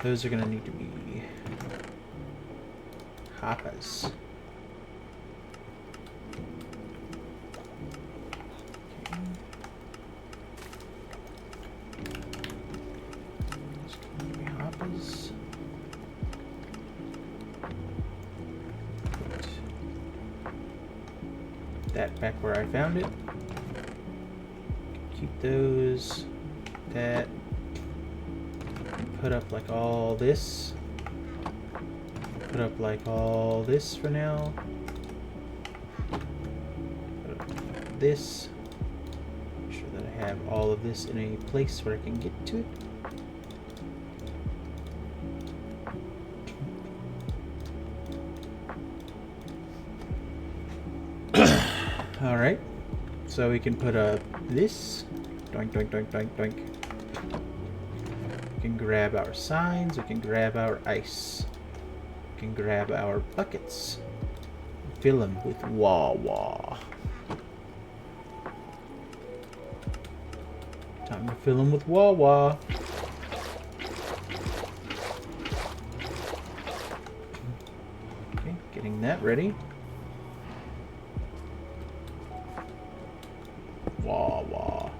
Those are going to need to be hoppers. Okay. Those going to be hoppers. Put that back where I found it. Keep those. That. And put up like all this. Put up like all this for now. Put up this. Make sure that I have all of this in a place where I can get to it. Alright. So we can put up this. Doink, doink, doink, doink, doink. We can grab our signs. We can grab our ice. Can grab our buckets, fill them with wah-wah. Time to fill them with Wawa. Okay, getting that ready. Wawa.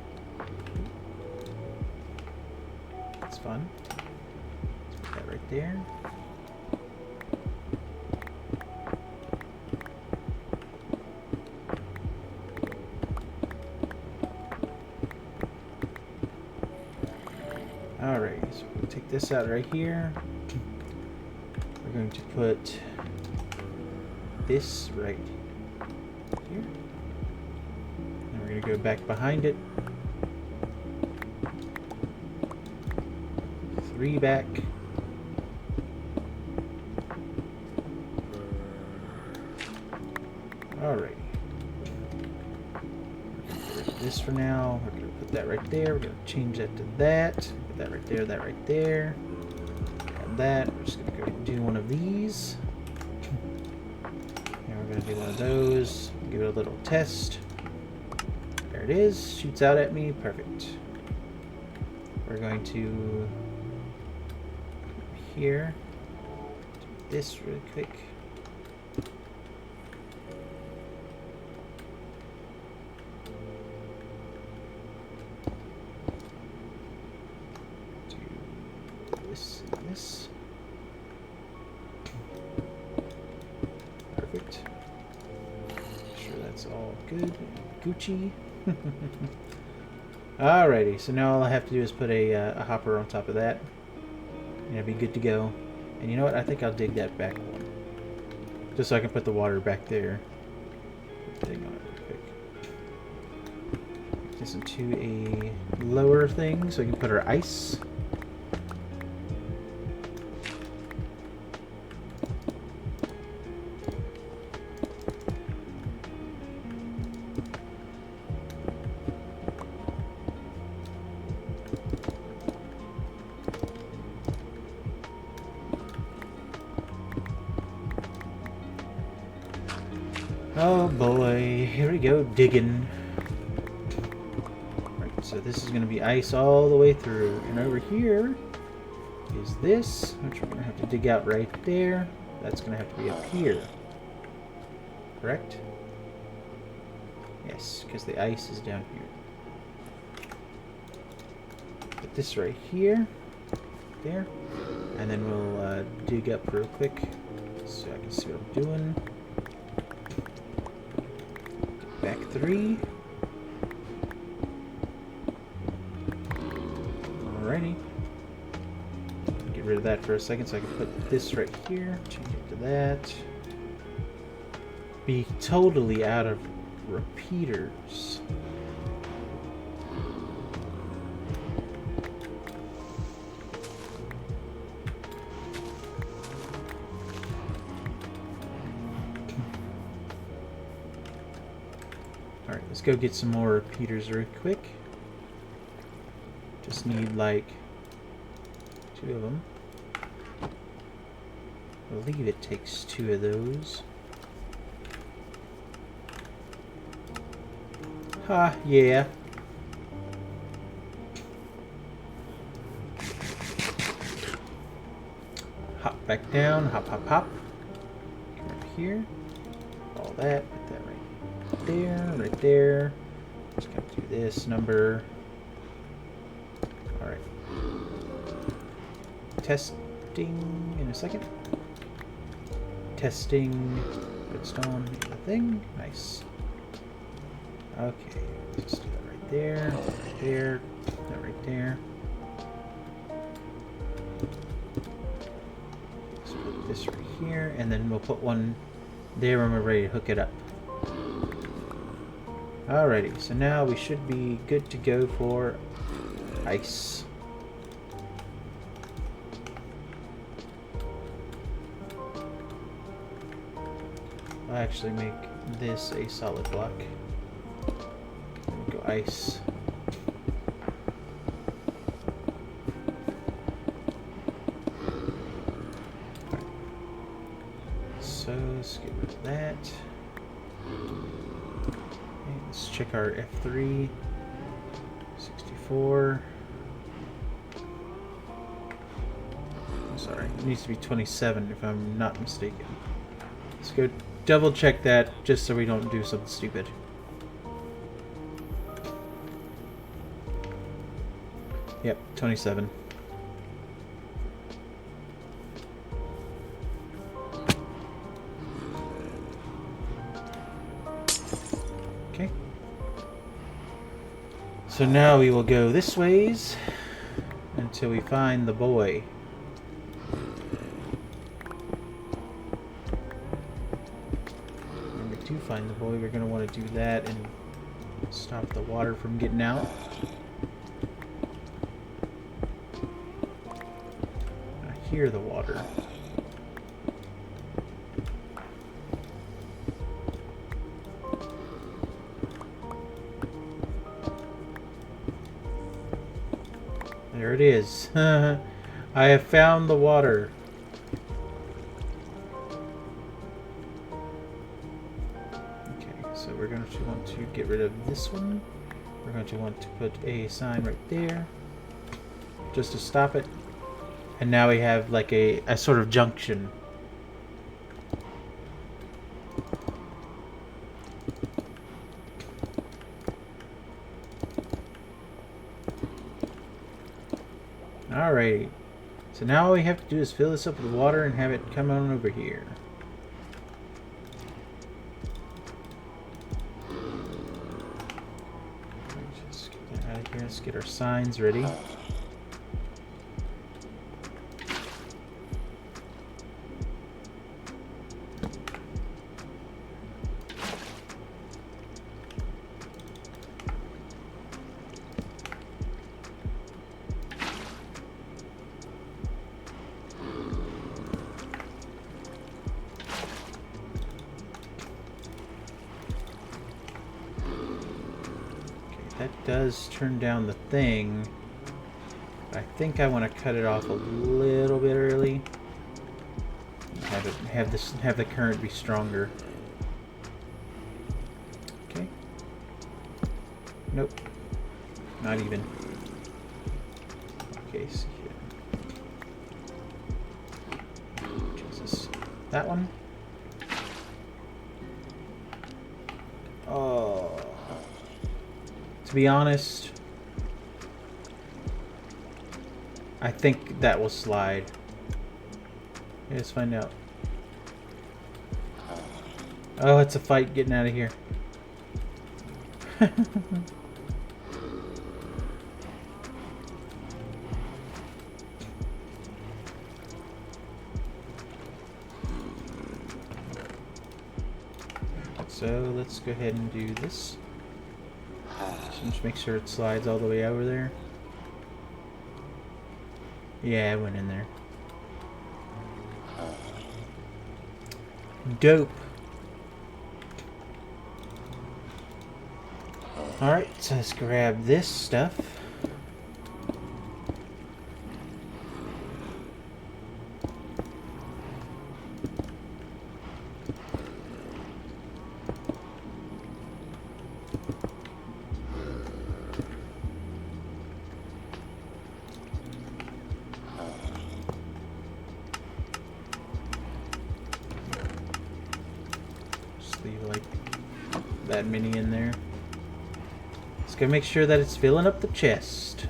That's fun. Let's put that right there. Alright, so we'll take this out right here. We're going to put this right here. And we're going to go back behind it. 3 back. Alright. This for now. We're going to put that right there. We're going to change that to that. Put that right there, that right there. Grab that. We're just going to go ahead and do one of these. And we're going to do one of those. Give it a little test. There it is. Shoots out at me. Perfect. We're going to here. Do this really quick. This. Perfect. Make sure that's all good. Gucci. Alrighty, so now all I have to do is put a hopper on top of that. And it'll be good to go. And you know what? I think I'll dig that back one. Just so I can put the water back there. Dig on it real quick. Make this into a lower thing so we can put our ice. Oh boy, here we go, digging. Right, so this is going to be ice all the way through. And over here is this, which we're going to have to dig out right there. That's going to have to be up here. Correct? Yes, because the ice is down here. Put this right here. There. And then we'll dig up real quick so I can see what I'm doing. Back 3. Alrighty. Get rid of that for a second so I can put this right here. Change it to that. Be totally out of repeaters. Alright, let's go get some more repeaters real quick. Just need like 2 of them. I believe it takes 2 of those. Ha, yeah. Hop back down, hop, hop, hop. Come up here. All that, put that right there, right there. Just gotta do this number. Alright. Testing in a second. Testing. Redstone, the thing. Nice. Okay, let's do that right there, right there, that right there. Let's put this right here, and then we'll put one there when we're ready to hook it up. Alrighty, so now we should be good to go for ice. I'll actually make this a solid block. Go ice. Right. So let's get rid of that. Okay, let's check our F3. 24. I'm sorry, it needs to be 27 if I'm not mistaken. Let's go double check that just so we don't do something stupid. Yep, 27. Okay. So now we will go this ways until we find the boy. When we do find the boy, we're going to want to do that and stop the water from getting out. I hear the water. There it is. I have found the water. Okay, so we're going to want to get rid of this one. We're going to want to put a sign right there just to stop it. And now we have like a sort of junction. Alright, so now all we have to do is fill this up with water and have it come on over here. Let's get that out of here. Let's get our signs ready. That does turn down the thing. I think I want to cut it off a little bit early. Have the current be stronger. Okay. Nope. Not even. Okay, so here. Jesus. That one. Oh. To be honest, I think that will slide. Yeah, let's find out. Oh, it's a fight getting out of here. So let's go ahead and do this. Just make sure it slides all the way over there. Yeah, it went in there. Dope. Alright, so let's grab this stuff. Leave like that many in there. Let's go make sure that it's filling up the chest.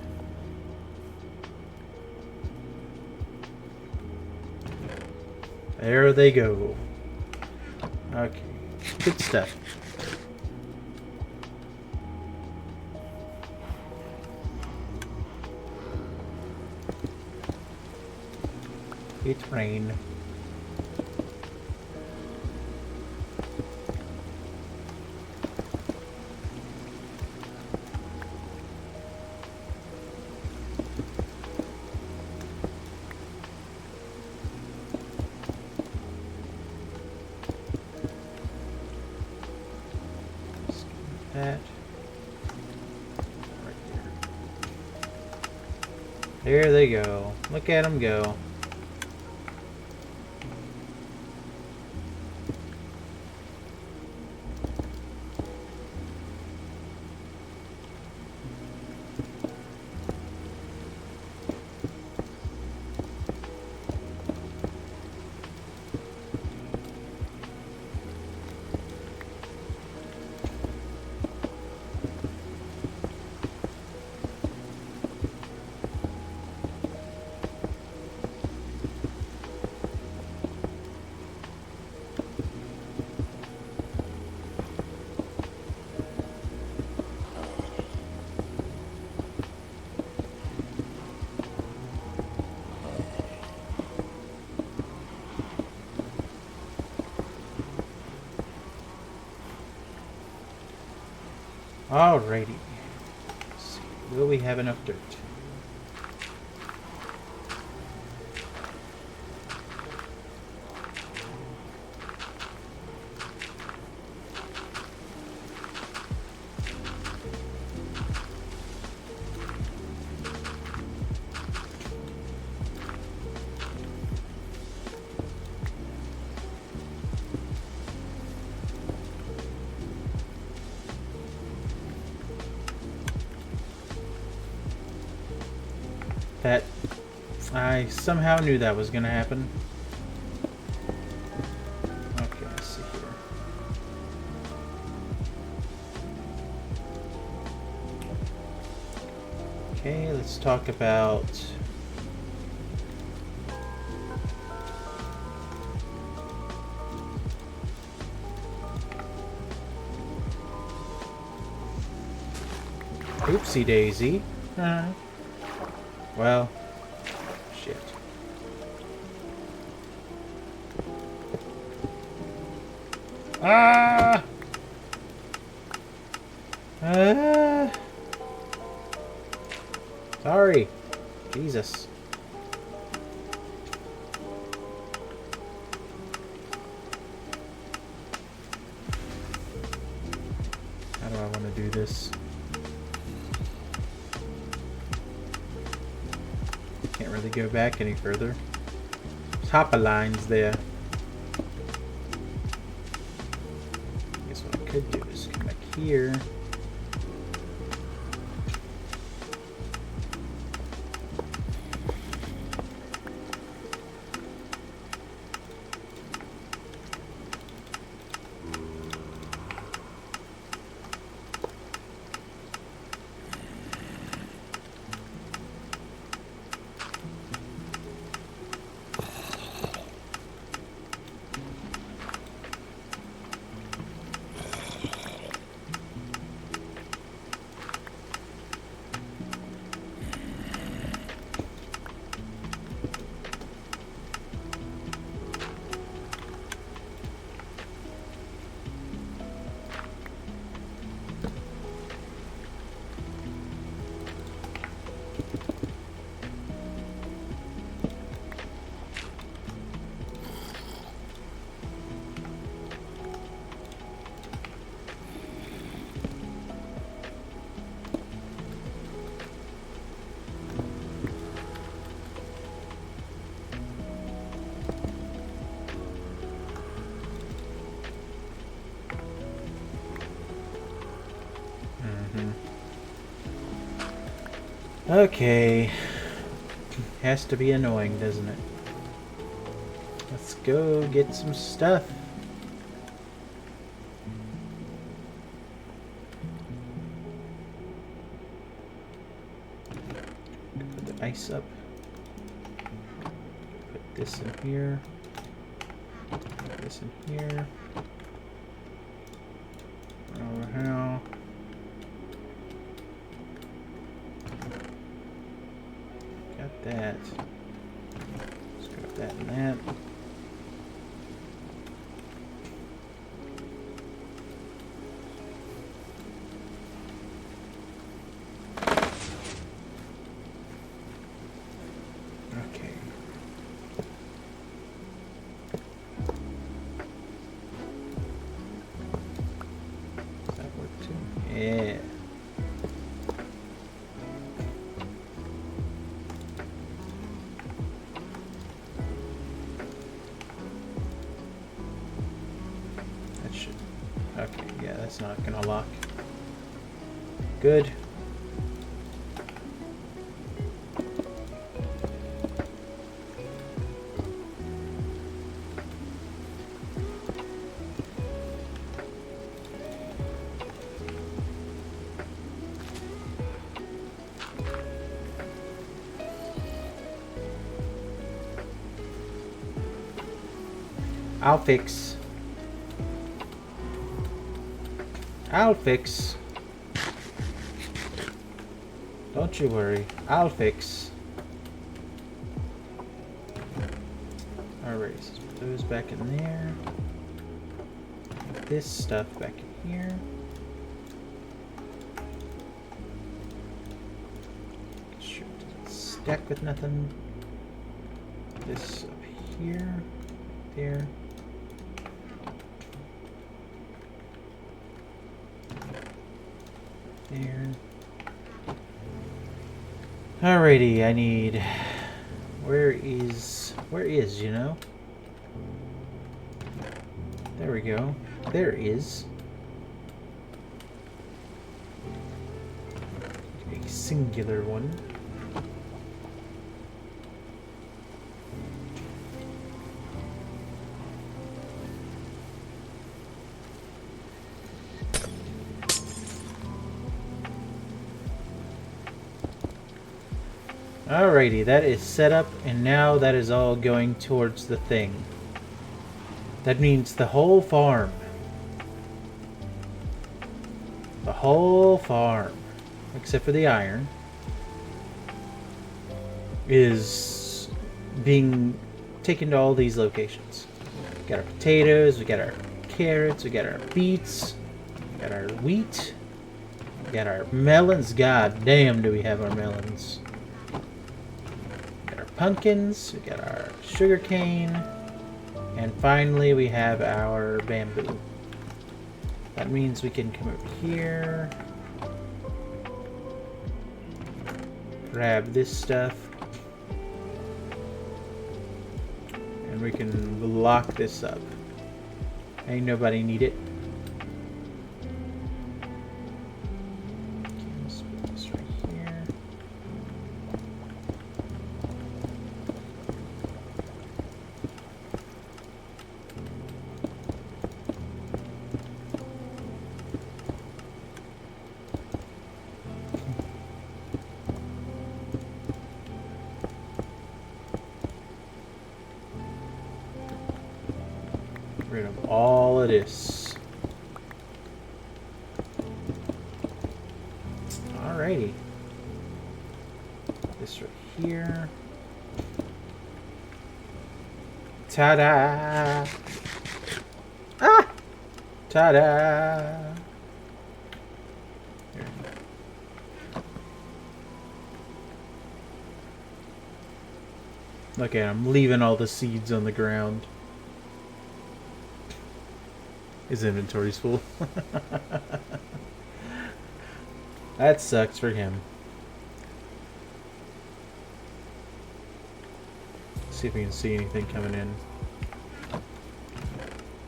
There they go. Okay, good stuff. It rained. That right there. There they go. Look at them go. Alrighty. Let's see. Will we have enough dirt? That I somehow knew that was gonna happen. Okay, let's see here. Okay, let's talk about oopsie daisy. Well, shit. Ah! Sorry. Jesus. How do I want to do this? Can't really go back any further. Top of lines there. I guess what I could do is come back here. Okay. Has to be annoying, doesn't it? Let's go get some stuff. Put the ice up. Put this in here. Put this in here. Oh, hell. Got that. Let's grab that and that. Okay. Does that work too? Yeah. Okay, yeah, that's not gonna lock. Good. I'll fix. I'll fix. Don't you worry. I'll fix. Alright, so put those back in there. Put this stuff back in here. deck with nothing. This up here, there. There. Alrighty, I need... Where is, you know? There we go. There is. A singular one. Alrighty, that is set up, and now that is all going towards the thing. That means the whole farm. The whole farm, except for the iron, is being taken to all these locations. We got our potatoes, we got our carrots, we got our beets, we got our wheat, we got our melons. God damn, do we have our melons. Pumpkins, we got our sugar cane, and finally we have our bamboo. That means we can come over here, grab this stuff, and we can lock this up. Ain't nobody need it. Okay, let's put this right here. Rid of all of this. Alrighty. This right here. Ta-da! Ah! Ta-da! Look at him, leaving all the seeds on the ground. His inventory's full. That sucks for him. Let's see if we can see anything coming in.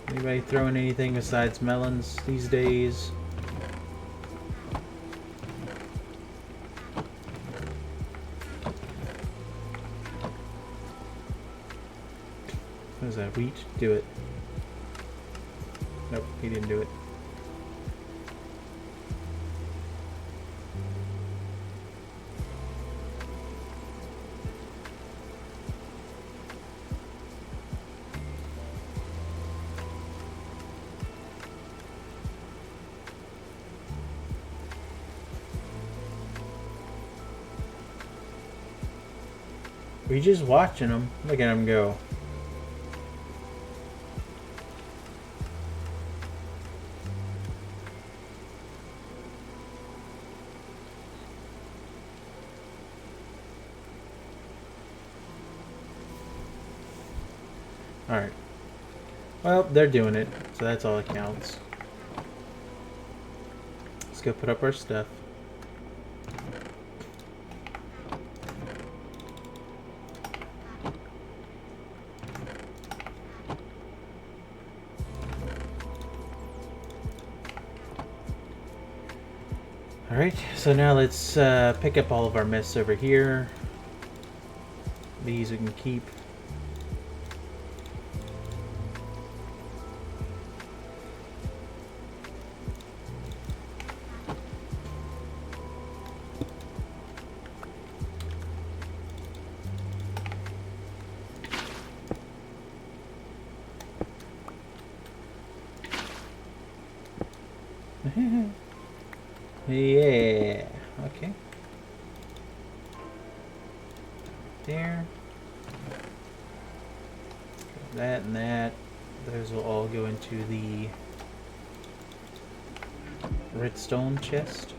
Anybody throwing anything besides melons these days? What is that? Wheat? Do it. Nope, he didn't do it. We just watching him. Look at him go. Alright. Well, they're doing it, so that's all that counts. Let's go put up our stuff. Alright, so now let's pick up all of our mess over here. These we can keep. Yeah, okay. There. That and that. Those will all go into the redstone chest.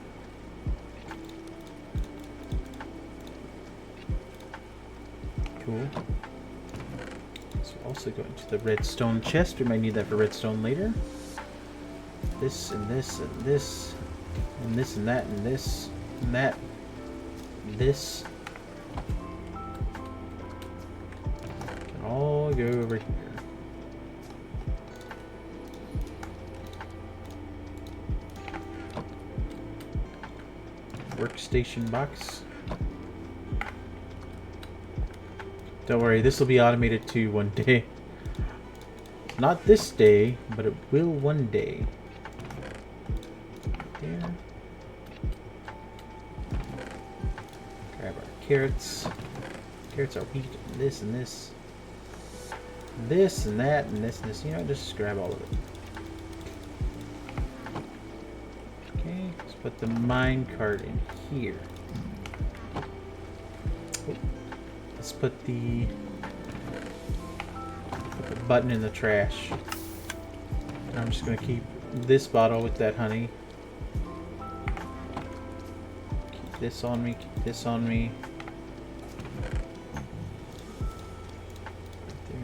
cool. So also going to the redstone chest. We might need that for redstone later. This and this and this and this and that and this and that and this can all go over here. Workstation box. Don't worry, this will be automated too one day. Not this day, but it will one day. There. Grab our carrots. Carrots are wheat, and this and this. This and that and this and this. You know, just grab all of it. Okay, let's put the mine cart in here. Oh, let's put the button in the trash. I'm just going to keep this bottle with that honey. Keep this on me, keep this on me.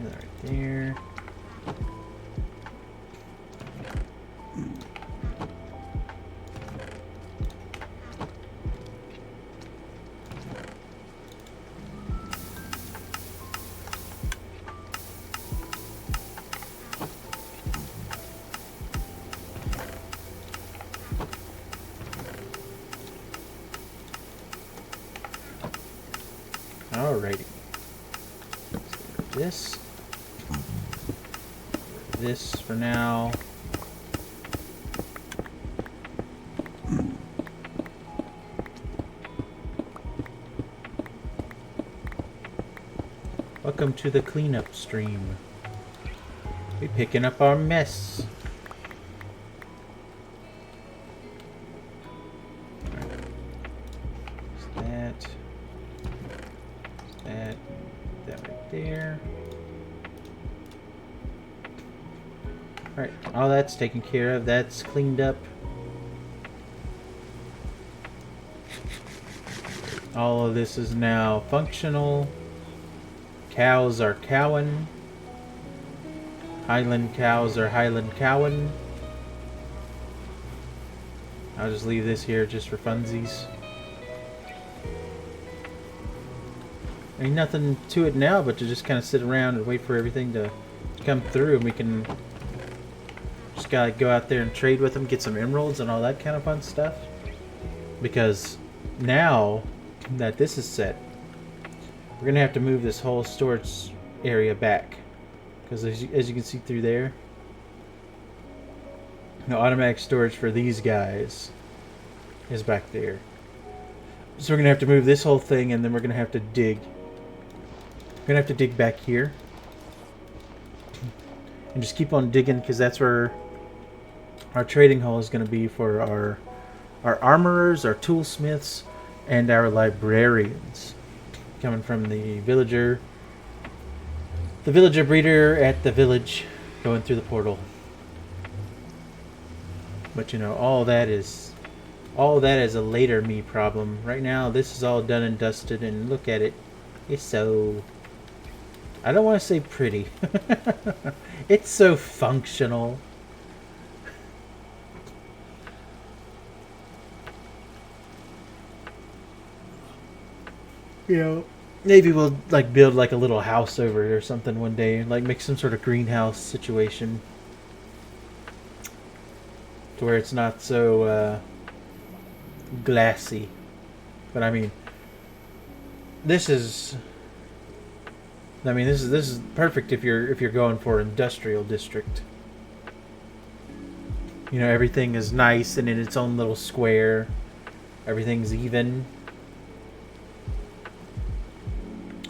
Right there. Alrighty. This. This for now. Welcome to the cleanup stream. We're picking up our mess. That right there. Alright, all that's taken care of. That's cleaned up. All of this is now functional. Cows are cowing. Highland cows are Highland cowing. I'll just leave this here just for funsies. Ain't nothing to it now but to just kind of sit around and wait for everything to come through, and we can just gotta go out there and trade with them, get some emeralds and all that kind of fun stuff. Because now that this is set, we're gonna have to move this whole storage area back, because as you can see through there, the automatic storage for these guys is back there. So we're gonna have to move this whole thing, and then we're gonna have to dig. We're gonna have to dig back here and just keep on digging, because that's where our trading hall is gonna be for our armorers, our toolsmiths, and our librarians, coming from the villager breeder at the village, going through the portal. But you know, all that is a later me problem. Right now, this is all done and dusted, and look at it. It's so, I don't want to say pretty. It's so functional. You know, maybe we'll like build like a little house over it or something one day, like make some sort of greenhouse situation to where it's not so glassy. But I mean, this is perfect if you're going for industrial district. You know, everything is nice and in its own little square. Everything's even.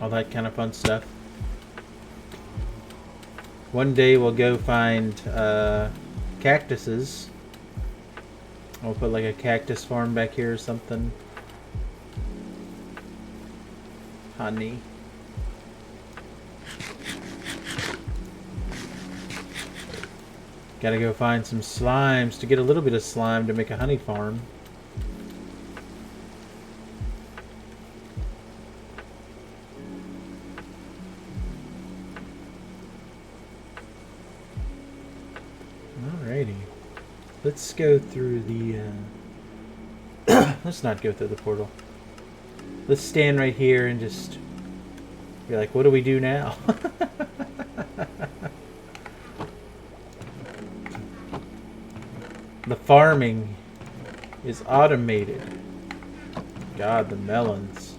All that kind of fun stuff. One day we'll go find cactuses. We'll put like a cactus farm back here or something. Honey. Gotta go find some slimes to get a little bit of slime to make a honey farm. let's go through the... let's not go through the portal. Let's stand right here and just be like, what do we do now? The farming is automated. God, the melons.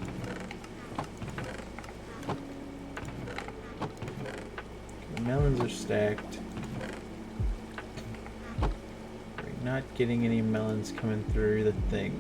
The melons are stacked. We're not getting any melons coming through the thing.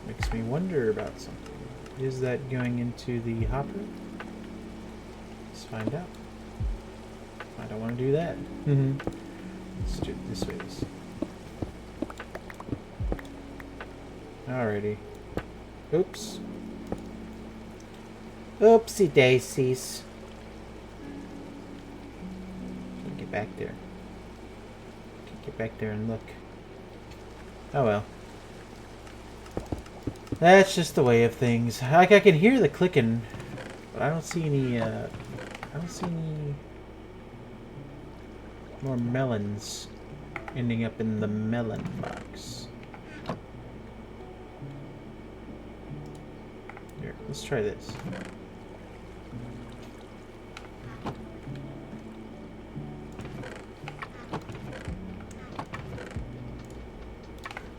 Makes me wonder about something. Is that going into the hopper? Let's find out. I don't want to do that. Let's do it this way. Alrighty. Oops. Oopsie daisies. Can't get back there. Can't get back there and look. Oh well. That's just the way of things. Like, I can hear the clicking, but I don't see any, I don't see any more melons ending up in the melon box. Here, let's try this.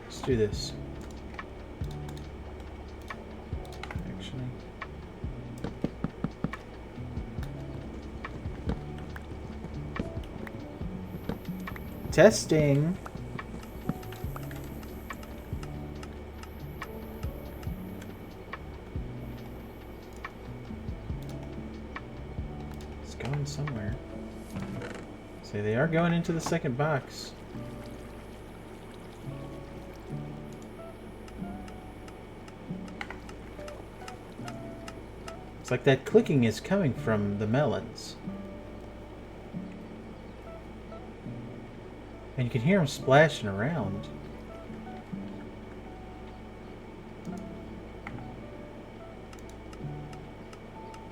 Let's do this. Testing. It's going somewhere. So they are going into the second box. It's like that clicking is coming from the melons. And you can hear them splashing around.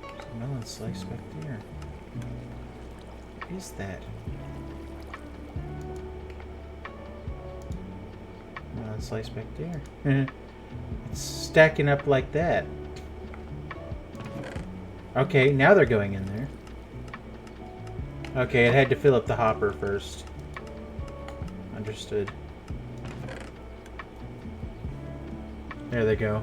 There's a melon slice back there. What is that? Melon slice back there. It's stacking up like that. Okay, now they're going in there. Okay, it had to fill up the hopper first. Understood. There they go.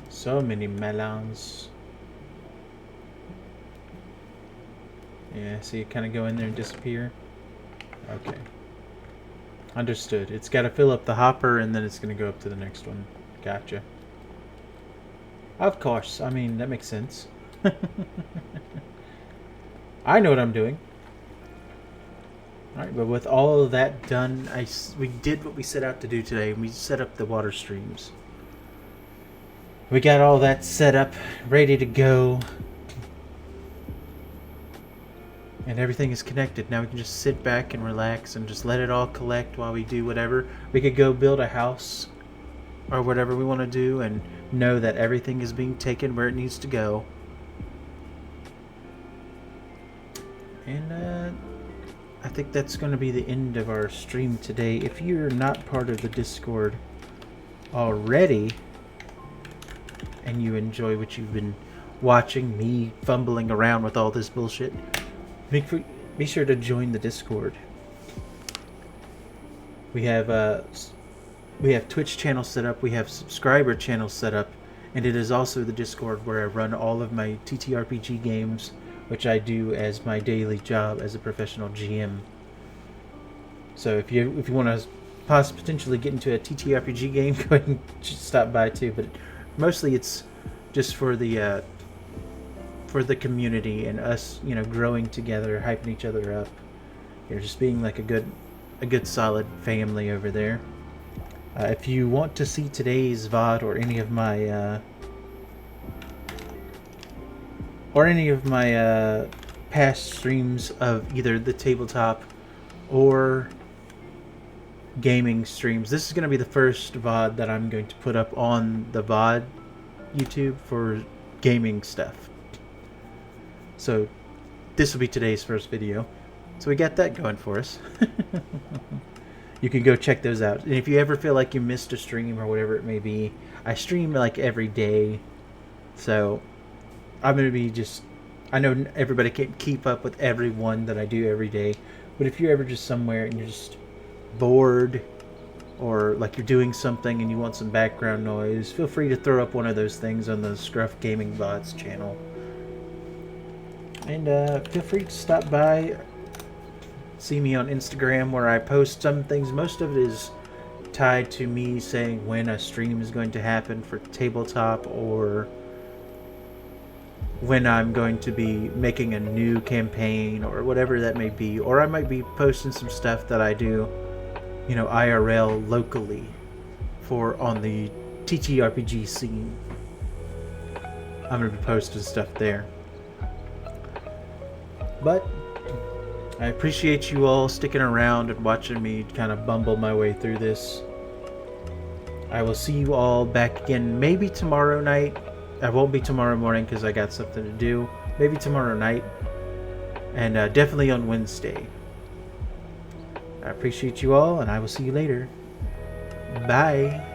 So many melons. Yeah, so you kind of go in there and disappear. Okay. Understood. It's got to fill up the hopper and then it's going to go up to the next one. Gotcha. Of course. I mean, that makes sense. I know what I'm doing. Alright, but with all of that done, we did what we set out to do today. We set up the water streams. We got all that set up, ready to go. And everything is connected. Now we can just sit back and relax and just let it all collect while we do whatever. We could go build a house or whatever we want to do and know that everything is being taken where it needs to go. And I think that's going to be the end of our stream today. If you're not part of the Discord already and you enjoy what you've been watching, me fumbling around with all this bullshit, be sure to join the Discord. We have Twitch channel set up, we have subscriber channels set up, and it is also the Discord where I run all of my TTRPG games, which I do as my daily job as a professional GM. So if you want to potentially get into a TTRPG game, go ahead and stop by too. But mostly it's just for the community and us, you know, growing together, hyping each other up. You're just being like a good solid family over there. If you want to see today's VOD or any of my past streams of either the tabletop or gaming streams, this is going to be the first VOD that I'm going to put up on the VOD YouTube for gaming stuff. So this will be today's first video. So we got that going for us. You can go check those out. And if you ever feel like you missed a stream or whatever it may be, I stream like every day. So I'm going to be just... I know everybody can't keep up with every one that I do every day. But if you're ever just somewhere and you're just bored, or like you're doing something and you want some background noise, feel free to throw up one of those things on the Scruff Gaming VODs channel. And feel free to stop by. See me on Instagram where I post some things. Most of it is tied to me saying when a stream is going to happen for tabletop, or when I'm going to be making a new campaign, or whatever that may be. Or I might be posting some stuff that I do, you know, IRL locally on the TTRPG scene. I'm going to be posting stuff there. But I appreciate you all sticking around and watching me kind of bumble my way through this. I will see you all back again maybe tomorrow night. I won't be tomorrow morning because I got something to do. Maybe tomorrow night. And definitely on Wednesday. I appreciate you all, and I will see you later. Bye.